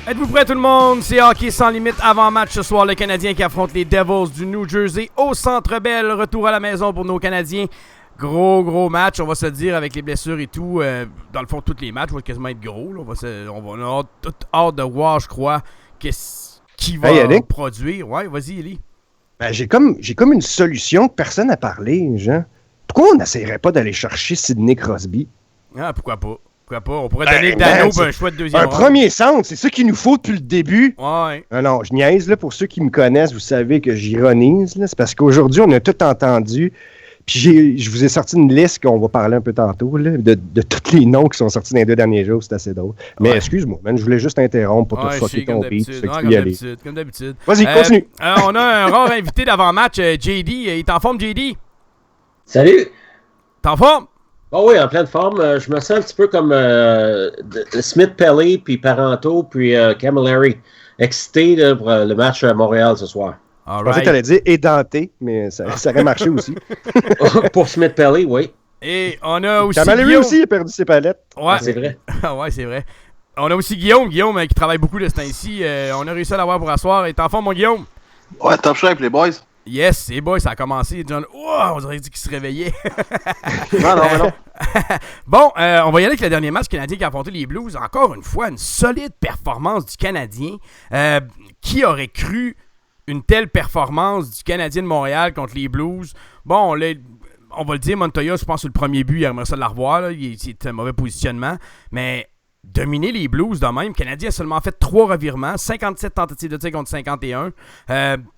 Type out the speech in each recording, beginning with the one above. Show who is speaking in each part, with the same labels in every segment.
Speaker 1: Êtes-vous prêts tout le monde? C'est Hockey sans limite avant-match ce soir. Le Canadien qui affronte les Devils du New Jersey au Centre Bell. Retour à la maison pour nos Canadiens. Gros match, on va se dire, avec les blessures et tout. Dans le fond, tous les matchs vont quasiment être gros. Là. On a tout hâte de voir, je crois, qui va produire. Ouais, vas-y, Élie.
Speaker 2: Ben, j'ai comme une solution que personne n'a parlé, Jean. Pourquoi on n'essayerait pas d'aller chercher Sidney Crosby?
Speaker 1: Ah, pourquoi pas? On pourrait donner Dano un choix de deuxième
Speaker 2: un
Speaker 1: round.
Speaker 2: Premier centre, c'est ça qu'il nous faut depuis le début.
Speaker 1: Ouais.
Speaker 2: Non, je niaise, là, pour ceux qui me connaissent, vous savez que j'ironise. Là, c'est parce qu'aujourd'hui, on a tout entendu. Puis je vous ai sorti une liste qu'on va parler un peu tantôt, là, de tous les noms qui sont sortis dans les 2 derniers jours. C'est assez drôle. Mais excuse-moi, man, je voulais juste t'interrompre pour te fucker ton beat.
Speaker 1: Comme d'habitude.
Speaker 2: Vas-y, continue.
Speaker 1: On a un rare invité d'avant-match, JD. Il est en forme, JD?
Speaker 3: Salut!
Speaker 1: T'es en forme?
Speaker 3: Oh oui, en pleine forme. Je me sens un petit peu comme Smith-Pelly, puis Parenteau, puis Camilleri. Excité là, pour le match à Montréal ce soir.
Speaker 2: Je pensais que tu allais dire édenté, mais ça aurait marché aussi.
Speaker 3: Pour Smith-Pelly, oui.
Speaker 1: Et on a aussi
Speaker 2: Camilleri aussi, il a perdu ses palettes.
Speaker 1: Ouais,
Speaker 3: c'est vrai.
Speaker 1: Ouais, c'est vrai. On a aussi Guillaume qui travaille beaucoup de ce temps-ci. On a réussi à l'avoir pour asseoir. T'es en forme, mon Guillaume?
Speaker 4: Ouais, top shape, les boys.
Speaker 1: Yes, les boys, ça a commencé. John, on aurait dit qu'il se réveillait.
Speaker 4: non.
Speaker 1: Bon, on va y aller avec le dernier match canadien qui a affronté les Blues. Encore une fois, une solide performance du Canadien. Qui aurait cru une telle performance du Canadien de Montréal contre les Blues? Bon, on va le dire, Montoya, je pense que le premier but, il aimerait ça de la revoir. Là. C'est un mauvais positionnement. Mais dominer les Blues de même, le Canadien a seulement fait 3 revirements, 57 tentatives de tir contre 51,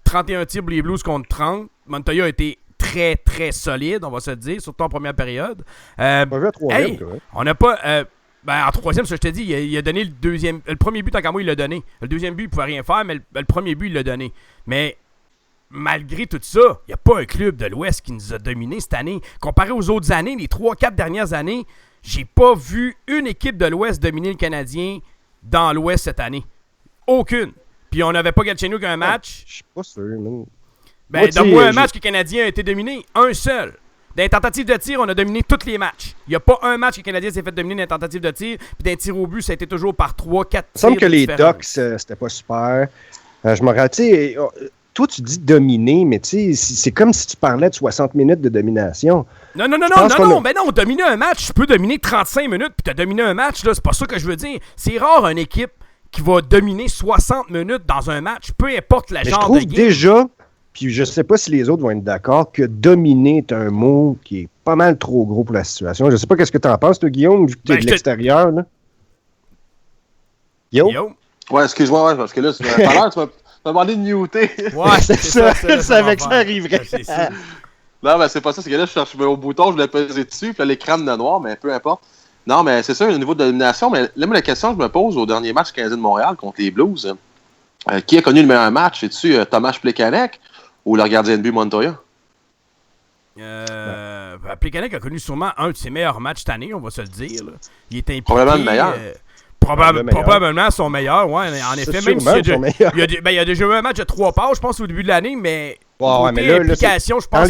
Speaker 1: 31 tirs pour les Blues contre 30. Montoya a été très solide, on va se le dire, surtout en première période. On n'a pas... en troisième, ça je te dis, il a donné le deuxième... Le premier but, tant qu'à moi, il l'a donné. Le deuxième but, il ne pouvait rien faire, mais le premier but, il l'a donné. Mais malgré tout ça, il n'y a pas un club de l'Ouest qui nous a dominés cette année. Comparé aux autres années, les 3-4 dernières années, j'ai pas vu une équipe de l'Ouest dominer le Canadien dans l'Ouest cette année. Aucune. Puis on n'avait pas Galchenyuk qu'un match.
Speaker 2: Je suis pas sûr, non.
Speaker 1: Donne-moi un match que le Canadien a été dominé. Un seul. Dans les tentatives de tir, on a dominé tous les matchs. Il n'y a pas un match que le Canadien s'est fait dominer dans les tentatives de tir. Puis dans les tirs au but, ça a été toujours par 3-4 tirs.
Speaker 2: Il me semble que les Ducks, c'était pas super. Je me rappelle, tu sais, toi, tu dis dominer, mais tu sais, c'est comme si tu parlais de 60 minutes de domination.
Speaker 1: Non, dominer un match, tu peux dominer 35 minutes, puis tu as dominé un match, là, c'est pas ça que je veux dire. C'est rare une équipe qui va dominer 60 minutes dans un match, peu importe la genre de game.
Speaker 2: Je trouve déjà, puis je sais pas si les autres vont être d'accord, que dominer est un mot qui est pas mal trop gros pour la situation. Je sais pas qu'est-ce que tu en penses, toi, Guillaume, vu que tu es de l'extérieur, là.
Speaker 1: Guillaume?
Speaker 4: Ouais, excuse-moi, parce que là, tout à l'heure, tu m'as demandé de muter.
Speaker 2: Ouais, c'est ça. Je savais que ça arriverait.
Speaker 4: Non, mais c'est pas ça. C'est que là, je cherchais au bouton, je voulais peser dessus, puis là, l'écran de noir, mais peu importe. Non, mais c'est ça, au niveau de domination. Mais là, la question que je me pose au dernier match Canadien de Montréal contre les Blues, qui a connu le meilleur match? C'est-tu Tomáš Plekanec ou le gardien de but Montoya?
Speaker 1: Plekanec a connu sûrement un de ses meilleurs matchs cette année, on va se le dire. Là. Il est impliqué.
Speaker 4: Probablement le meilleur.
Speaker 1: Probablement son meilleur, ouais. En effet, même s'il a déjà eu un match de 3 passes, je pense, au début de l'année, mais l'implication, je pense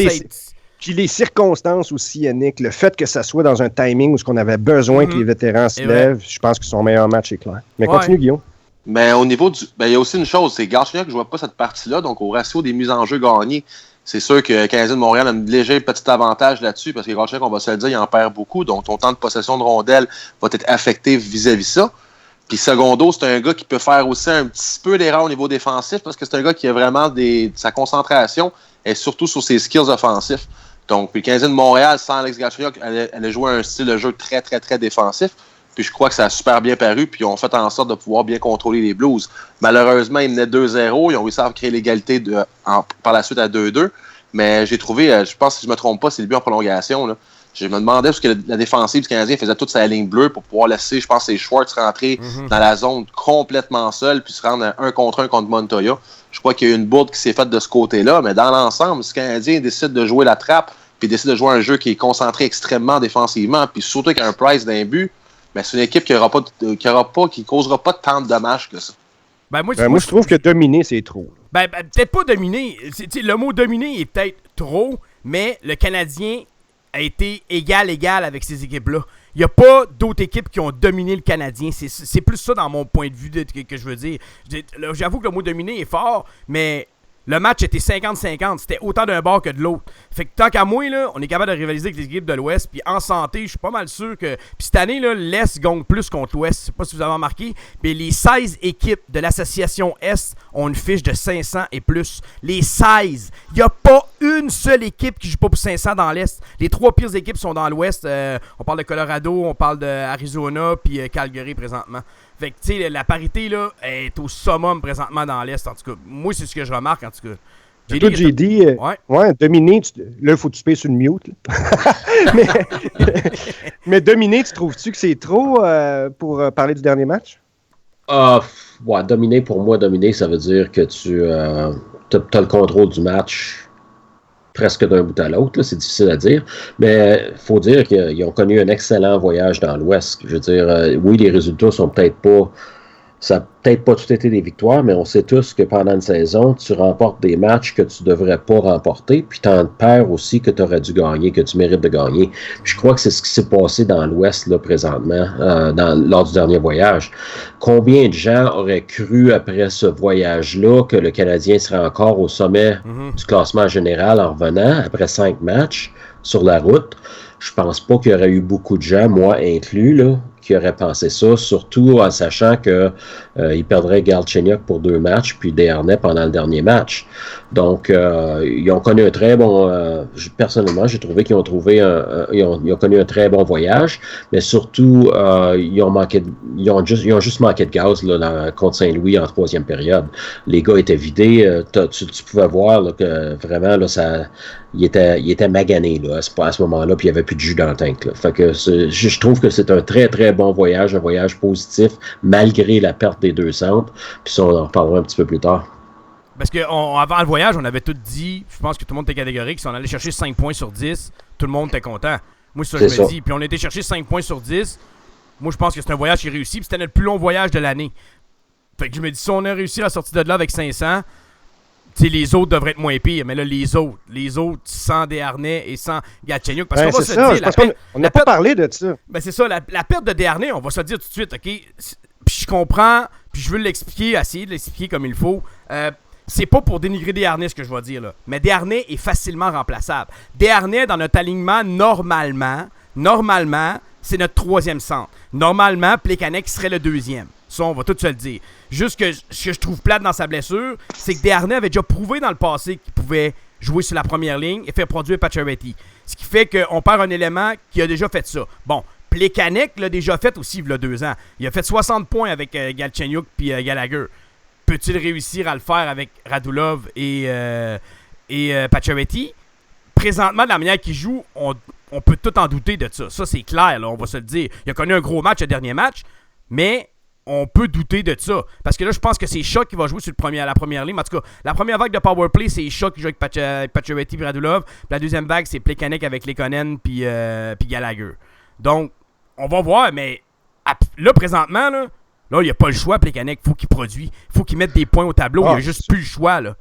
Speaker 2: Puis les circonstances aussi, Yannick, le fait que ça soit dans un timing où on avait besoin que les vétérans se lèvent, je pense que son meilleur match est clair. Mais continue, Guillaume.
Speaker 4: Mais au niveau du... il y a aussi une chose, c'est Galchenyuk ne jouait pas cette partie-là, donc au ratio des mises en jeu gagnées, c'est sûr que le Canadien de Montréal a un léger petit avantage là-dessus, parce que Galchenyuk, on va se le dire, il en perd beaucoup, donc ton temps de possession de rondelle va être affecté vis-à-vis ça. Puis Secondo, c'est un gars qui peut faire aussi un petit peu d'erreur au niveau défensif, parce que c'est un gars qui a vraiment sa concentration, et surtout sur ses skills offensifs. Donc, puis le Canadien de Montréal, sans Alex Galchenyuk, elle a joué un style de jeu très, très, très défensif. Puis je crois que ça a super bien paru, puis ils ont fait en sorte de pouvoir bien contrôler les Blues. Malheureusement, ils menaient 2-0, ils ont réussi à créer l'égalité par la suite à 2-2. Mais j'ai trouvé, je pense que si je ne me trompe pas, c'est le but en prolongation. Là. Je me demandais parce que la défensive du Canadien faisait toute sa ligne bleue pour pouvoir laisser, je pense, ses Schwartz rentrer dans la zone complètement seul, puis se rendre à 1 contre 1 contre Montoya. Je crois qu'il y a eu une bourde qui s'est faite de ce côté-là, mais dans l'ensemble, si le Canadien décide de jouer la trappe, puis décide de jouer un jeu qui est concentré extrêmement défensivement, puis surtout avec un price d'un but, mais c'est une équipe qui causera pas tant de dommages que ça.
Speaker 1: Moi,
Speaker 2: je trouve que dominer, c'est trop.
Speaker 1: Peut-être pas dominer. Le mot dominer est peut-être trop, mais le Canadien a été égal avec ces équipes-là. Il n'y a pas d'autres équipes qui ont dominé le Canadien. C'est plus ça dans mon point de vue que je veux dire. J'avoue que le mot dominer est fort, mais le match était 50-50. C'était autant d'un bord que de l'autre. Fait que tant qu'à moi, là, on est capable de rivaliser avec les équipes de l'Ouest. Puis en santé, je suis pas mal sûr que... Puis cette année, là, l'Est gagne plus contre l'Ouest. Je sais pas si vous avez remarqué. Mais les 16 équipes de l'association Est ont une fiche de 500 et plus. Les 16. Il n'y a pas une seule équipe qui joue pas pour 500 dans l'Est. Les 3 pires équipes sont dans l'Ouest. On parle de Colorado, on parle d'Arizona, puis Calgary présentement. Fait que, tu sais, la parité, là, est au summum présentement dans l'Est, en tout cas. Moi, c'est ce que je remarque, en tout cas.
Speaker 2: J'ai dit, dominer, là, il faut que tu payes sur le mute. mais dominer, tu trouves-tu que c'est trop pour parler du dernier match?
Speaker 3: Dominer, pour moi, ça veut dire que tu as le contrôle du match presque d'un bout à l'autre, là, c'est difficile à dire, mais il faut dire qu'ils ont connu un excellent voyage dans l'Ouest. Je veux dire, oui, les résultats sont peut-être pas... Ça n'a peut-être pas tout été des victoires, mais on sait tous que pendant une saison, tu remportes des matchs que tu ne devrais pas remporter, puis tu en perds aussi que tu aurais dû gagner, que tu mérites de gagner. Puis je crois que c'est ce qui s'est passé dans l'Ouest là, présentement, lors du dernier voyage. Combien de gens auraient cru après ce voyage-là que le Canadien serait encore au sommet du classement général en revenant après 5 matchs sur la route? Je pense pas qu'il y aurait eu beaucoup de gens, moi inclus, là, qui auraient pensé ça, surtout en sachant que il perdrait Galchenyuk pour 2 matchs, puis Desharnais pendant le dernier match. Donc, ils ont connu un très bon... personnellement, j'ai trouvé qu'ils ont connu un très bon voyage, mais surtout, ils ont juste manqué de gaz là, contre Saint-Louis en 3e période. Les gars étaient vidés. Tu pouvais voir là, que vraiment, là, il était magané là, à ce moment-là, puis il n'y avait plus de jus dans le tank. Là. Fait que je trouve que c'est un très, très bon voyage, un voyage positif, malgré la perte des 2 centres. Puis ça, on en reparlera un petit peu plus tard.
Speaker 1: Parce qu'avant le voyage, on avait tout dit, je pense que tout le monde était catégorique, si on allait chercher 5 points sur 10, tout le monde était content. Moi, c'est ça que je me dis. Puis on a été chercher 5 points sur 10. Moi, je pense que c'est un voyage qui réussit. Puis c'était notre plus long voyage de l'année. Fait que je me dis, si on a réussi à sortir de là avec 500... T'sais, les autres devraient être moins pires, mais là, les autres sans Desharnais et sans Galchenyuk. Parce qu'on va se dire...
Speaker 2: On n'a pas parlé de ça.
Speaker 1: Ben c'est ça, la perte de Desharnais, on va se dire tout de suite, OK? Puis je comprends, puis je veux l'expliquer, essayer de l'expliquer comme il faut. C'est pas pour dénigrer Desharnais ce que je vais dire, là. Mais Desharnais est facilement remplaçable. Desharnais, dans notre alignement, normalement, c'est notre 3e centre. Normalement, Plekanec serait le 2e. Ça, on va tout se le dire. Juste que ce que je trouve plate dans sa blessure, c'est que Desharnais avait déjà prouvé dans le passé qu'il pouvait jouer sur la première ligne et faire produire Pacioretty. Ce qui fait qu'on perd un élément qui a déjà fait ça. Bon, Plekanec l'a déjà fait aussi il y a 2 ans. Il a fait 60 points avec Galchenyuk puis Gallagher. Peut-il réussir à le faire avec Radulov et Pacioretty? Présentement, de la manière qu'il joue, on peut tout en douter de ça. Ça, c'est clair, là, on va se le dire. Il a connu un gros match, le dernier match, mais on peut douter de ça. Parce que là, je pense que c'est Shaw qui va jouer sur la première ligne. En tout cas, la première vague de powerplay, c'est Shaw qui joue avec Pacioretty et Radulov. Puis la deuxième vague, c'est Plekanec avec Lekonen puis Gallagher. Donc, on va voir, mais là, présentement, là, il n'y a pas le choix, Plekanec. Il faut qu'il produise. Il faut qu'il mette des points au tableau. Il n'y a juste plus le choix, là.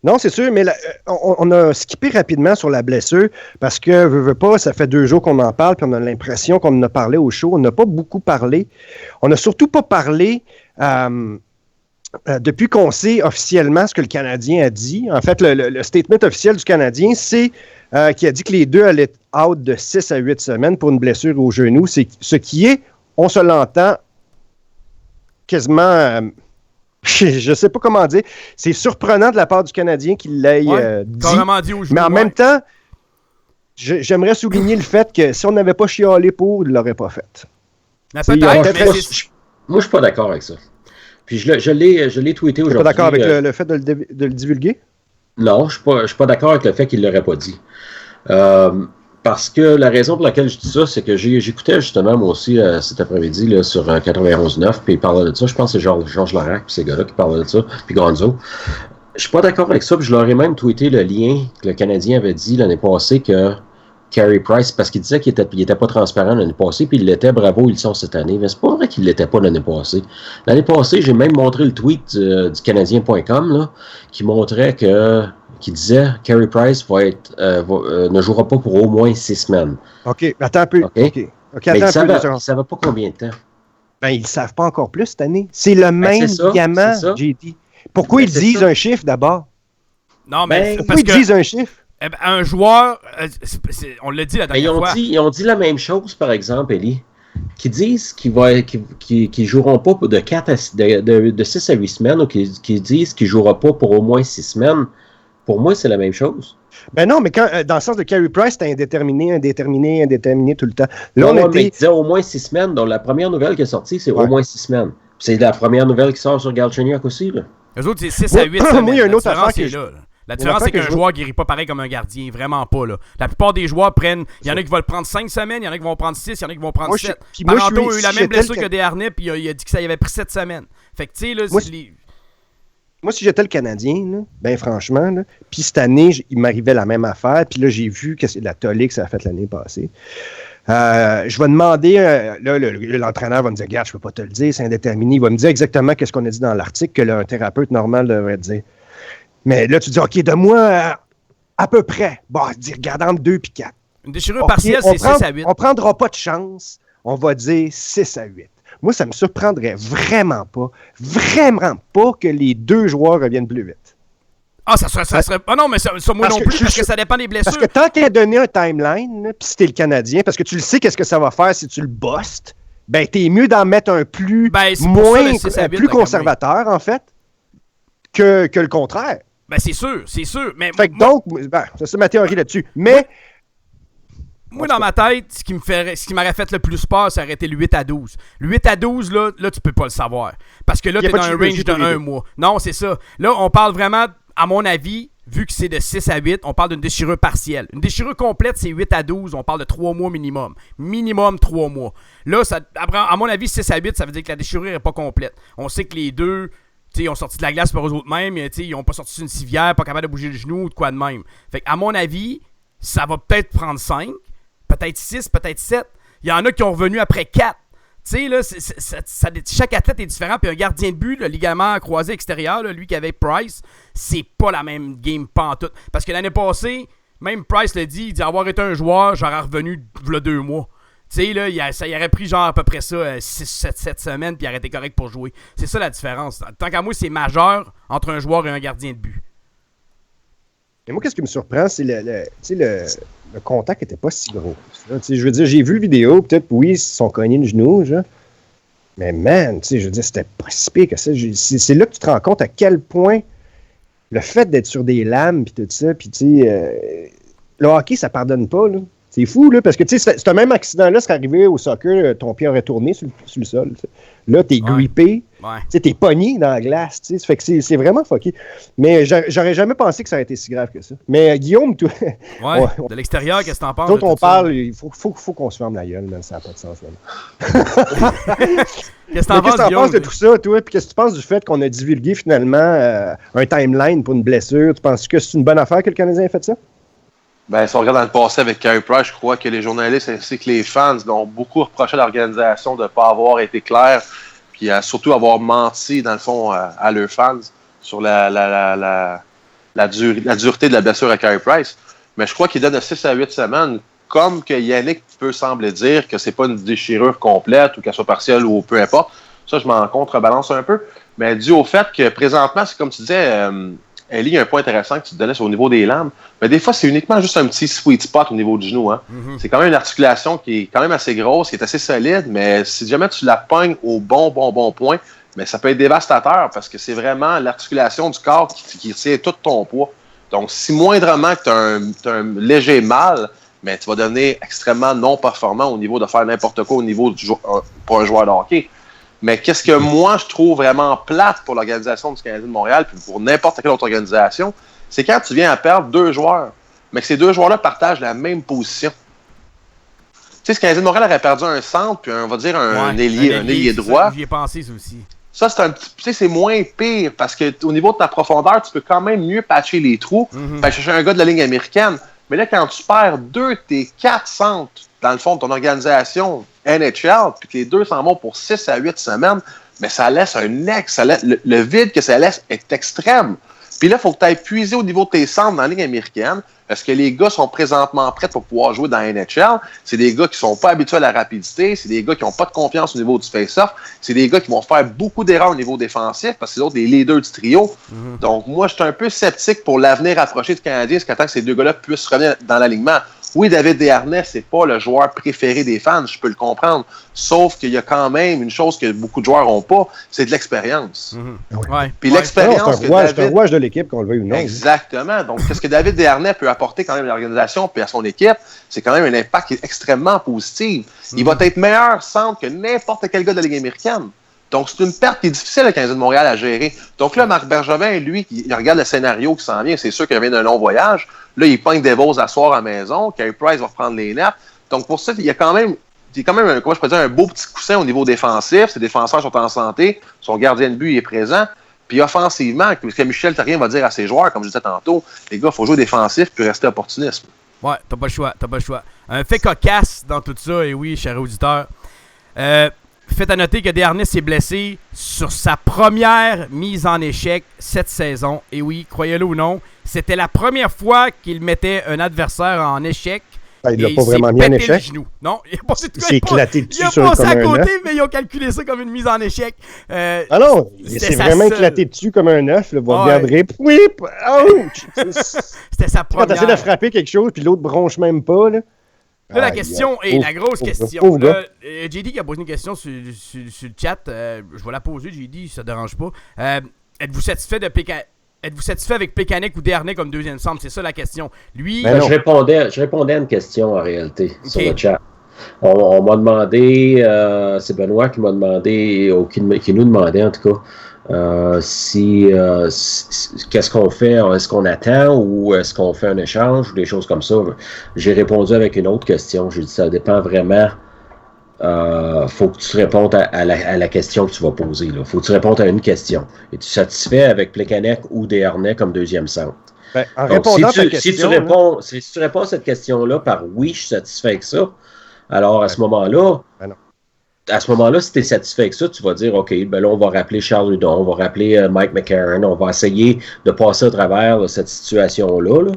Speaker 2: Non, c'est sûr, mais on a skippé rapidement sur la blessure parce que, veux pas, ça fait 2 jours qu'on en parle, puis on a l'impression qu'on en a parlé au show. On n'a pas beaucoup parlé. On n'a surtout pas parlé depuis qu'on sait officiellement ce que le Canadien a dit. En fait, le statement officiel du Canadien, c'est qu'il a dit que les 2 allaient être out de 6 à 8 semaines pour une blessure au genou. C'est ce qui est, on se l'entend, quasiment... je sais pas comment dire. C'est surprenant de la part du Canadien qu'il l'ait dit. Mais en même temps, j'aimerais souligner le fait que si on n'avait pas chialé pour, il ne l'aurait pas fait.
Speaker 3: Moi, je suis pas d'accord avec ça. Puis je l'ai tweeté aujourd'hui.
Speaker 2: Tu n'es pas d'accord avec le fait de le divulguer?
Speaker 3: Non, je suis pas d'accord avec le fait qu'il ne l'aurait pas dit. Parce que la raison pour laquelle je dis ça, c'est que j'écoutais justement moi aussi cet après-midi là, sur 91.9, puis il parlait de ça. Je pense que c'est Georges Larac, puis ces gars-là qui parlaient de ça, puis Gonzo. Je suis pas d'accord avec ça, puis je leur ai même tweeté le lien que le Canadien avait dit l'année passée que Carey Price, parce qu'il disait qu'il était pas transparent l'année passée, puis il l'était, bravo, ils le sont cette année. Mais c'est pas vrai qu'il l'était pas l'année passée. L'année passée, j'ai même montré le tweet du Canadien.com, là, qui disait Carey Price ne jouera pas pour au moins 6 semaines.
Speaker 2: OK, attends un peu. OK,
Speaker 3: Mais ils ne savaient pas combien de temps.
Speaker 2: Ben, ils ne savent pas encore plus cette année. C'est le même ligament, j'ai dit. Pourquoi ils disent un chiffre d'abord?
Speaker 1: Non, mais
Speaker 2: pourquoi ils disent un chiffre?
Speaker 1: Eh ben, un joueur, on l'a dit la dernière fois.
Speaker 3: Ils ont dit la même chose, par exemple, Elie, qui disent qu'ils joueront pas de 6 à 8 semaines ou qui disent qu'ils ne joueront pas pour au moins 6 semaines. Pour moi, c'est la même chose.
Speaker 2: Ben non, mais dans le sens de Carey Price, c'était indéterminé tout le temps. Là,
Speaker 3: mais il disait au moins 6 semaines. Donc, la première nouvelle qui est sortie, c'est au moins 6 semaines. C'est la première nouvelle qui sort sur Galchenyuk aussi. Là.
Speaker 1: Eux autres, c'est 6 à 8 semaines.
Speaker 2: Moi, il y a une autre affaire
Speaker 1: là. La différence, c'est qu'un joueur ne guérit pas pareil comme un gardien. Vraiment pas, là. La plupart des joueurs prennent... Il y en a qui vont le prendre 5 semaines, il y en a qui vont prendre 6, il y en a qui vont prendre 7. Parenteau a eu la même blessure que Desharnais, puis il a dit que ça y avait pris 7 semaines. Fait que, tu sais, là...
Speaker 2: Moi, si j'étais le Canadien, là, ben franchement, puis cette année, il m'arrivait la même affaire, puis là, j'ai vu que c'est de la tollée que ça a fait l'année passée. Je vais demander, l'entraîneur va me dire, regarde, je peux pas te le dire, c'est indéterminé. Il va me dire exactement ce qu'on a dit dans l'article que un thérapeute normal devrait dire. Mais là, tu dis, OK, donne-moi à peu près. Bon, dis, regarde entre 2 et 4.
Speaker 1: Une déchirure partielle, c'est 6 à 8.
Speaker 2: On prendra pas de chance. On va dire 6 à 8. Moi, ça me surprendrait vraiment pas que les 2 joueurs reviennent plus vite.
Speaker 1: Ah, ça serait... Ah non, mais ça moi non plus, parce que ça dépend des blessures.
Speaker 2: Parce que tant qu'il a donné un timeline, puis si t'es le Canadien, parce que tu le sais qu'est-ce que ça va faire si tu le bustes, ben t'es mieux d'en mettre un plus conservateur, en fait, que le contraire.
Speaker 1: Ben c'est sûr. Mais
Speaker 2: fait que donc, c'est ma théorie là-dessus. Mais...
Speaker 1: Moi, dans ma tête, ce qui m'aurait fait le plus peur, ça aurait été le 8 à 12. Le 8 à 12, là tu peux pas le savoir. Parce que là, t'es dans un range de 1 mois. Non, c'est ça. Là, on parle vraiment, à mon avis, vu que c'est de 6 à 8, on parle d'une déchirure partielle. Une déchirure complète, c'est 8 à 12, on parle de 3 mois minimum. Minimum 3 mois. Là, à mon avis, 6 à 8, ça veut dire que la déchirure n'est pas complète. On sait que les deux... ils ont sorti de la glace par eux autres mêmes, ils n'ont pas sorti une civière, pas capable de bouger le genou ou de quoi de même. Fait à mon avis, ça va peut-être prendre 5, peut-être 6, peut-être 7. Il y en a qui ont revenu après 4. Tu sais, là, chaque athlète est différent. Puis un gardien de but, le ligament croisé extérieur, là, lui qui avait Price, c'est pas la même game pantoute. Parce que l'année passée, même Price l'a dit, il dit avoir été un joueur, j'aurais revenu v'là 2 mois. Tu sais, là, il aurait pris genre à peu près ça, 6-7 semaines, puis il aurait été correct pour jouer. C'est ça la différence. Tant qu'à moi, c'est majeur entre un joueur et un gardien de but.
Speaker 2: Et moi, qu'est-ce qui me surprend, c'est le contact n'était pas si gros. Je veux dire, j'ai vu le vidéo, peut-être, oui, ils se sont cognés le genou, genre. Mais man, je veux dire, c'était pas si pire que ça. C'est là que tu te rends compte à quel point le fait d'être sur des lames, puis tout ça, puis tu sais, le hockey, ça pardonne pas, là. C'est fou, là, parce que, tu sais, c'est un même accident-là, c'est arrivé au soccer, ton pied aurait tourné sur le sol. T'sais. Là, t'es grippé, tu sais, t'es pogné dans la glace, tu sais, fait que c'est vraiment fucké. Mais j'aurais jamais pensé que ça aurait été si grave que ça. Mais Guillaume, toi...
Speaker 1: de l'extérieur, qu'est-ce que t'en penses?
Speaker 2: Quand on parle, il faut qu'on se ferme la gueule, man, ça n'a pas de sens, man.
Speaker 1: Qu'est-ce que t'en
Speaker 2: penses de tout ça, toi? Puis qu'est-ce que tu penses du fait qu'on a divulgué, finalement, un timeline pour une blessure? Tu penses que c'est une bonne affaire que le Canadien ait fait ça?
Speaker 4: Ben, si on regarde dans le passé avec Carey Price, je crois que les journalistes ainsi que les fans ont beaucoup reproché à l'organisation de ne pas avoir été clair, puis surtout avoir menti, dans le fond, à leurs fans sur la dureté de la blessure à Carey Price. Mais je crois qu'il donne de 6 à 8 semaines, comme que Yannick peut sembler dire que c'est pas une déchirure complète ou qu'elle soit partielle ou peu importe. Ça, je m'en contrebalance un peu. Mais dû au fait que présentement, c'est comme tu disais... Ellie, il y a un point intéressant que tu te donnais, c'est au niveau des lames. Mais des fois, c'est uniquement juste un petit sweet spot au niveau du genou. Hein. Mm-hmm. C'est quand même une articulation qui est quand même assez grosse, qui est assez solide, mais si jamais tu la pognes au bon point, mais ça peut être dévastateur parce que c'est vraiment l'articulation du corps qui tient tout ton poids. Donc, si moindrement que tu as un léger mal, mais tu vas devenir extrêmement non performant au niveau de faire n'importe quoi au niveau pour un joueur de hockey. Mais qu'est-ce que moi, je trouve vraiment plate pour l'organisation du Canadien de Montréal, puis pour n'importe quelle autre organisation, c'est quand tu viens à perdre 2 joueurs, mais que ces 2 joueurs-là partagent la même position. Tu sais, ce Canadien de Montréal aurait perdu un centre, puis on va dire un ailier droit.
Speaker 1: J'y ai pensé, ça aussi.
Speaker 4: Ça, c'est moins pire, parce qu'au niveau de ta profondeur, tu peux quand même mieux patcher les trous, aller chercher un gars de la ligne américaine. Mais là, quand tu perds 2 de tes 4 centres, dans le fond, de ton organisation NHL, puis que les 2 s'en vont pour 6 à 8 semaines, mais ça laisse le vide que ça laisse est extrême. Puis là, il faut que tu ailles puiser au niveau de tes centres dans la Ligue américaine. Est-ce que les gars sont présentement prêts pour pouvoir jouer dans la NHL? C'est des gars qui ne sont pas habitués à la rapidité. C'est des gars qui n'ont pas de confiance au niveau du face-off. C'est des gars qui vont faire beaucoup d'erreurs au niveau défensif parce que c'est d'autres des leaders du trio. Mm-hmm. Donc, moi, je suis un peu sceptique pour l'avenir approché du Canadien jusqu'à temps que ces 2 gars-là puissent revenir dans l'alignement. Oui, David Desharnais, c'est pas le joueur préféré des fans, je peux le comprendre. Sauf qu'il y a quand même une chose que beaucoup de joueurs n'ont pas, c'est de l'expérience.
Speaker 1: Mm-hmm. Ouais.
Speaker 4: Puis l'expérience
Speaker 2: c'est un rouage de l'équipe, qu'on le veuille ou non.
Speaker 4: Exactement. Donc, qu'est-ce que David Desharnais peut apporter quand même à l'organisation et à son équipe, c'est quand même un impact qui est extrêmement positif. Il va être meilleur centre que n'importe quel gars de la Ligue américaine. Donc, c'est une perte qui est difficile à Canadien de Montréal à gérer. Donc là, Marc Bergevin, lui, il regarde le scénario qui s'en vient. C'est sûr qu'il vient d'un long voyage. Là, il pogne Devos à soir à la maison. Carey Price va reprendre les nets. Donc, pour ça, il y a quand même comment je peux dire, un beau petit coussin au niveau défensif. Ses défenseurs sont en santé. Son gardien de but il est présent. Puis offensivement, ce que Michel Therrien va dire à ses joueurs, comme je disais tantôt, les gars, il faut jouer défensif puis rester opportuniste.
Speaker 1: Ouais, t'as pas le choix. Un fait cocasse dans tout ça, et oui, cher auditeur. Faites à noter que Desharnais s'est blessé sur sa première mise en échec cette saison. Et oui, croyez-le ou non, c'était la première fois qu'il mettait un adversaire en échec.
Speaker 2: Il l'a pas vraiment mis en échec.
Speaker 1: Non, il
Speaker 2: s'est éclaté dessus.
Speaker 1: Il a passé à côté, mais ils ont calculé ça comme une mise en échec.
Speaker 2: Ah non, il s'est vraiment éclaté dessus comme un œuf. Vous regarderez. Whip! Ouch!
Speaker 1: C'était sa première.
Speaker 2: Quand t'essaies de frapper quelque chose, puis l'autre bronche même pas, là.
Speaker 1: Là, la question est la grosse question. Là, JD qui a posé une question sur le chat. Je vais la poser, JD, si ça ne dérange pas. Êtes-vous satisfait avec Plekanec ou Desharnais comme deuxième centre? C'est ça la question. Lui,
Speaker 3: je répondais à une question en réalité sur le chat. On m'a demandé, c'est Benoît qui m'a demandé, ou qui nous demandait en tout cas, qu'est-ce qu'on fait? Est-ce qu'on attend ou est-ce qu'on fait un échange ou des choses comme ça? J'ai répondu avec une autre question. J'ai dit ça dépend vraiment. Faut que tu répondes à la question que tu vas poser. Il faut que tu répondes à une question. Es-tu satisfait avec Plekanec ou Desharnais comme deuxième centre?
Speaker 2: En répondant à ta question,
Speaker 3: si tu réponds à cette question-là par oui, je suis satisfait avec ça, alors à ce moment-là, si tu es satisfait avec ça, tu vas dire, OK, ben là, on va rappeler Charles Hudon, on va rappeler Mike McCarron, on va essayer de passer à travers cette situation-là,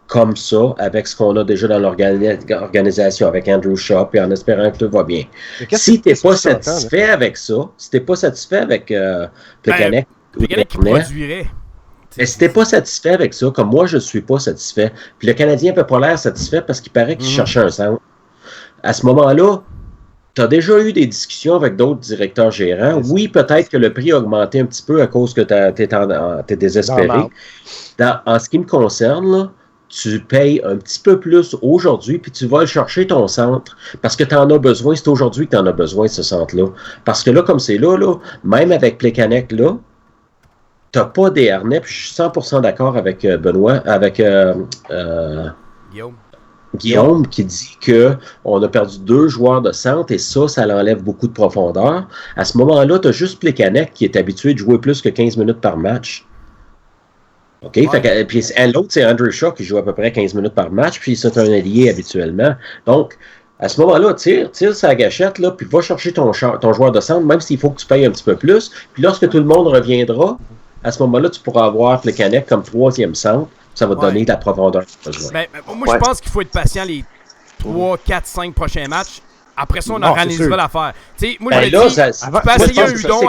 Speaker 3: comme ça, avec ce qu'on a déjà dans l'organisation, avec Andrew Shaw, et en espérant que tout va bien. Si tu n'es pas satisfait avec ça, si tu n'es pas satisfait avec Plekanec,
Speaker 1: Plekanec qui produirait.
Speaker 3: Mais si t'es pas satisfait avec ça, comme moi je suis pas satisfait, puis le Canadien peut pas l'air satisfait parce qu'il paraît qu'il cherchait un centre, à ce moment-là, tu as déjà eu des discussions avec d'autres directeurs gérants. Oui, peut-être que le prix a augmenté un petit peu à cause que tu es désespéré. En ce qui me concerne, là, tu payes un petit peu plus aujourd'hui, puis tu vas chercher ton centre parce que tu en as besoin. C'est aujourd'hui que tu en as besoin, ce centre-là. Parce que là, comme c'est là, même avec Plekanec, là, tu n'as pas Desharnais, puis je suis 100% d'accord avec Benoît, avec Guillaume qui dit qu'on a perdu 2 joueurs de centre et ça l'enlève beaucoup de profondeur. À ce moment-là, tu as juste Plekanec qui est habitué de jouer plus que 15 minutes par match. OK? Ouais. Puis l'autre, c'est Andrew Shaw qui joue à peu près 15 minutes par match, puis c'est un allié habituellement. Donc, à ce moment-là, tire sa gâchette, là, puis va chercher ton joueur de centre, même s'il faut que tu payes un petit peu plus. Puis lorsque tout le monde reviendra, à ce moment-là, tu pourras avoir Plekanec comme 3e centre. Ça va te donner de la profondeur.
Speaker 1: Moi, je pense qu'il faut être patient les 3, 4, 5 prochains matchs. Après ça, on organisera l'affaire. Moi, je dis, tu peux essayer un Hudon.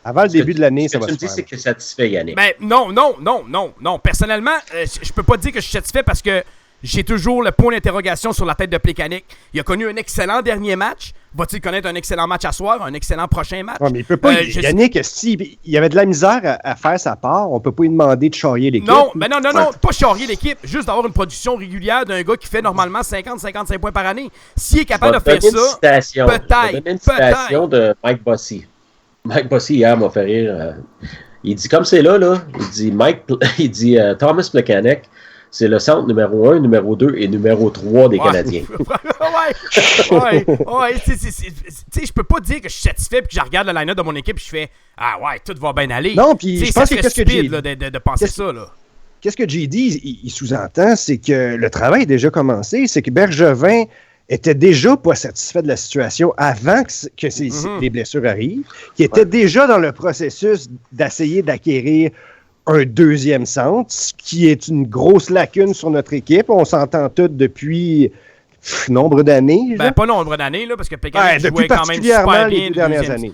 Speaker 2: Avant le début de l'année, ça va se faire.
Speaker 3: Ce que tu me dis, c'est que satisfait, Yannick.
Speaker 1: Non. Personnellement, je peux pas dire que je suis satisfait parce que j'ai toujours le point d'interrogation sur la tête de Plekanec. Il a connu un excellent dernier match. Va-t-il connaître un excellent match à soir, un excellent prochain match?
Speaker 2: Ouais, mais il peut pas. Yannick, s'il y avait de la misère à faire sa part, on peut pas lui demander de charrier l'équipe.
Speaker 1: Non, pas charrier l'équipe. Juste d'avoir une production régulière d'un gars qui fait normalement 50-55 points par année. S'il est capable de faire ça, peut-être.
Speaker 3: Une citation de Mike Bossy. Mike Bossy, hier, m'a fait rire. Il dit, comme c'est là, il dit Thomas Plekanec, c'est le centre numéro 1, numéro 2 et numéro 3 des Canadiens.
Speaker 1: ouais. Je peux pas dire que je suis satisfait puis que je regarde le line-up de mon équipe et je fais « Ah ouais, tout va bien aller. »
Speaker 2: Non, puis je pense que qu'est-ce que
Speaker 1: stupide de penser ça, là.
Speaker 2: qu'est-ce que JD il sous-entend, c'est que le travail est déjà commencé, c'est que Bergevin était déjà pas satisfait de la situation avant que les blessures arrivent, qui était déjà dans le processus d'essayer d'acquérir un deuxième centre, ce qui est une grosse lacune sur notre équipe. On s'entend tous depuis nombre d'années.
Speaker 1: Pas nombre d'années, là, parce que Pékin jouait quand même super bien
Speaker 2: les 2 dernières années.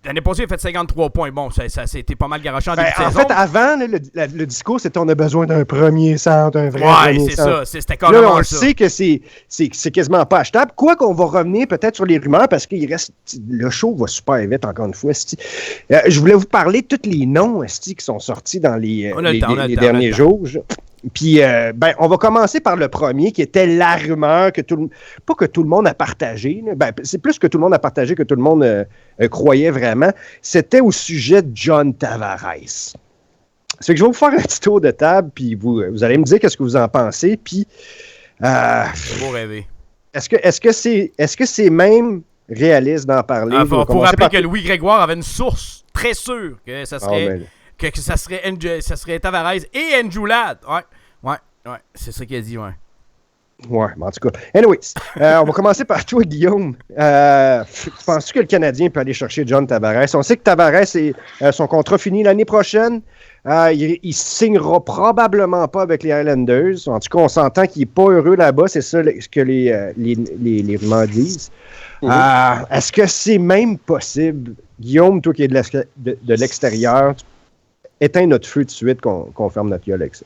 Speaker 1: L'année passée, il a fait 53 points. Bon, ça c'était pas mal garoché en début de saison.
Speaker 2: En fait, avant, le discours, c'était on a besoin d'un premier centre, un vrai premier centre.
Speaker 1: Ouais, c'est ça. C'était carrément
Speaker 2: là, on sait que c'est quasiment pas achetable. Quoi qu'on va revenir peut-être sur les rumeurs, parce qu'il reste... Le show va super vite, encore une fois. Je voulais vous parler de tous les noms qui sont sortis dans les derniers jours. Puis, on va commencer par le premier, qui était la rumeur que pas que tout le monde a partagé. C'est plus que tout le monde a partagé que tout le monde croyait vraiment. C'était au sujet de John Tavares. C'est que je vais vous faire un petit tour de table, puis vous allez me dire qu'est-ce que vous en pensez. Puis,
Speaker 1: c'est beau rêver.
Speaker 2: Est-ce que c'est même réaliste d'en parler?
Speaker 1: Il faut rappeler que Louis Grégoire avait une source très sûre que ça serait... Que ça serait Tavares et Andrew Ladd. Ouais. C'est ça qu'il a dit, ouais.
Speaker 2: Ouais, mais en tout cas. Anyways, on va commencer par toi, Guillaume. Penses-tu que le Canadien peut aller chercher John Tavares? On sait que Tavares, son contrat finit l'année prochaine. Il signera probablement pas avec les Islanders. En tout cas, on s'entend qu'il n'est pas heureux là-bas. C'est ça ce que les rumeurs disent. Est-ce que c'est même possible? Guillaume, toi qui es de l'extérieur, éteins notre feu tout de suite qu'on ferme notre gueule avec ça.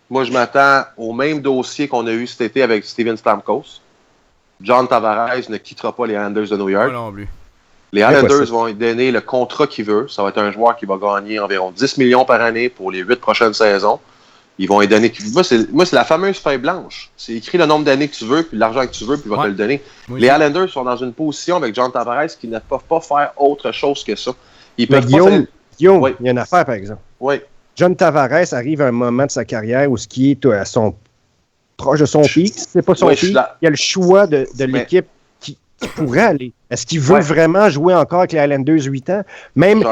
Speaker 4: Moi, je m'attends au même dossier qu'on a eu cet été avec Steven Stamkos. John Tavares ne quittera pas les Islanders de New York.
Speaker 1: Non plus.
Speaker 4: Les Islanders vont lui donner le contrat qu'il veut. Ça va être un joueur qui va gagner environ 10 millions par année pour les 8 prochaines saisons. Ils vont lui donner... Moi, c'est la fameuse feuille blanche. C'est écrit le nombre d'années que tu veux, puis l'argent que tu veux, puis il va te le donner. Oui. Les Islanders sont dans une position avec John Tavares qui ne peuvent pas faire autre chose que ça.
Speaker 2: Guillaume, il y a une affaire, par exemple.
Speaker 4: Oui.
Speaker 2: John Tavares arrive à un moment de sa carrière où ce qui est proche de son pic, c'est pas son pic. Il y a le choix de l'équipe qui pourrait aller. Est-ce qu'il veut vraiment jouer encore avec les Islanders 8 ans? Même,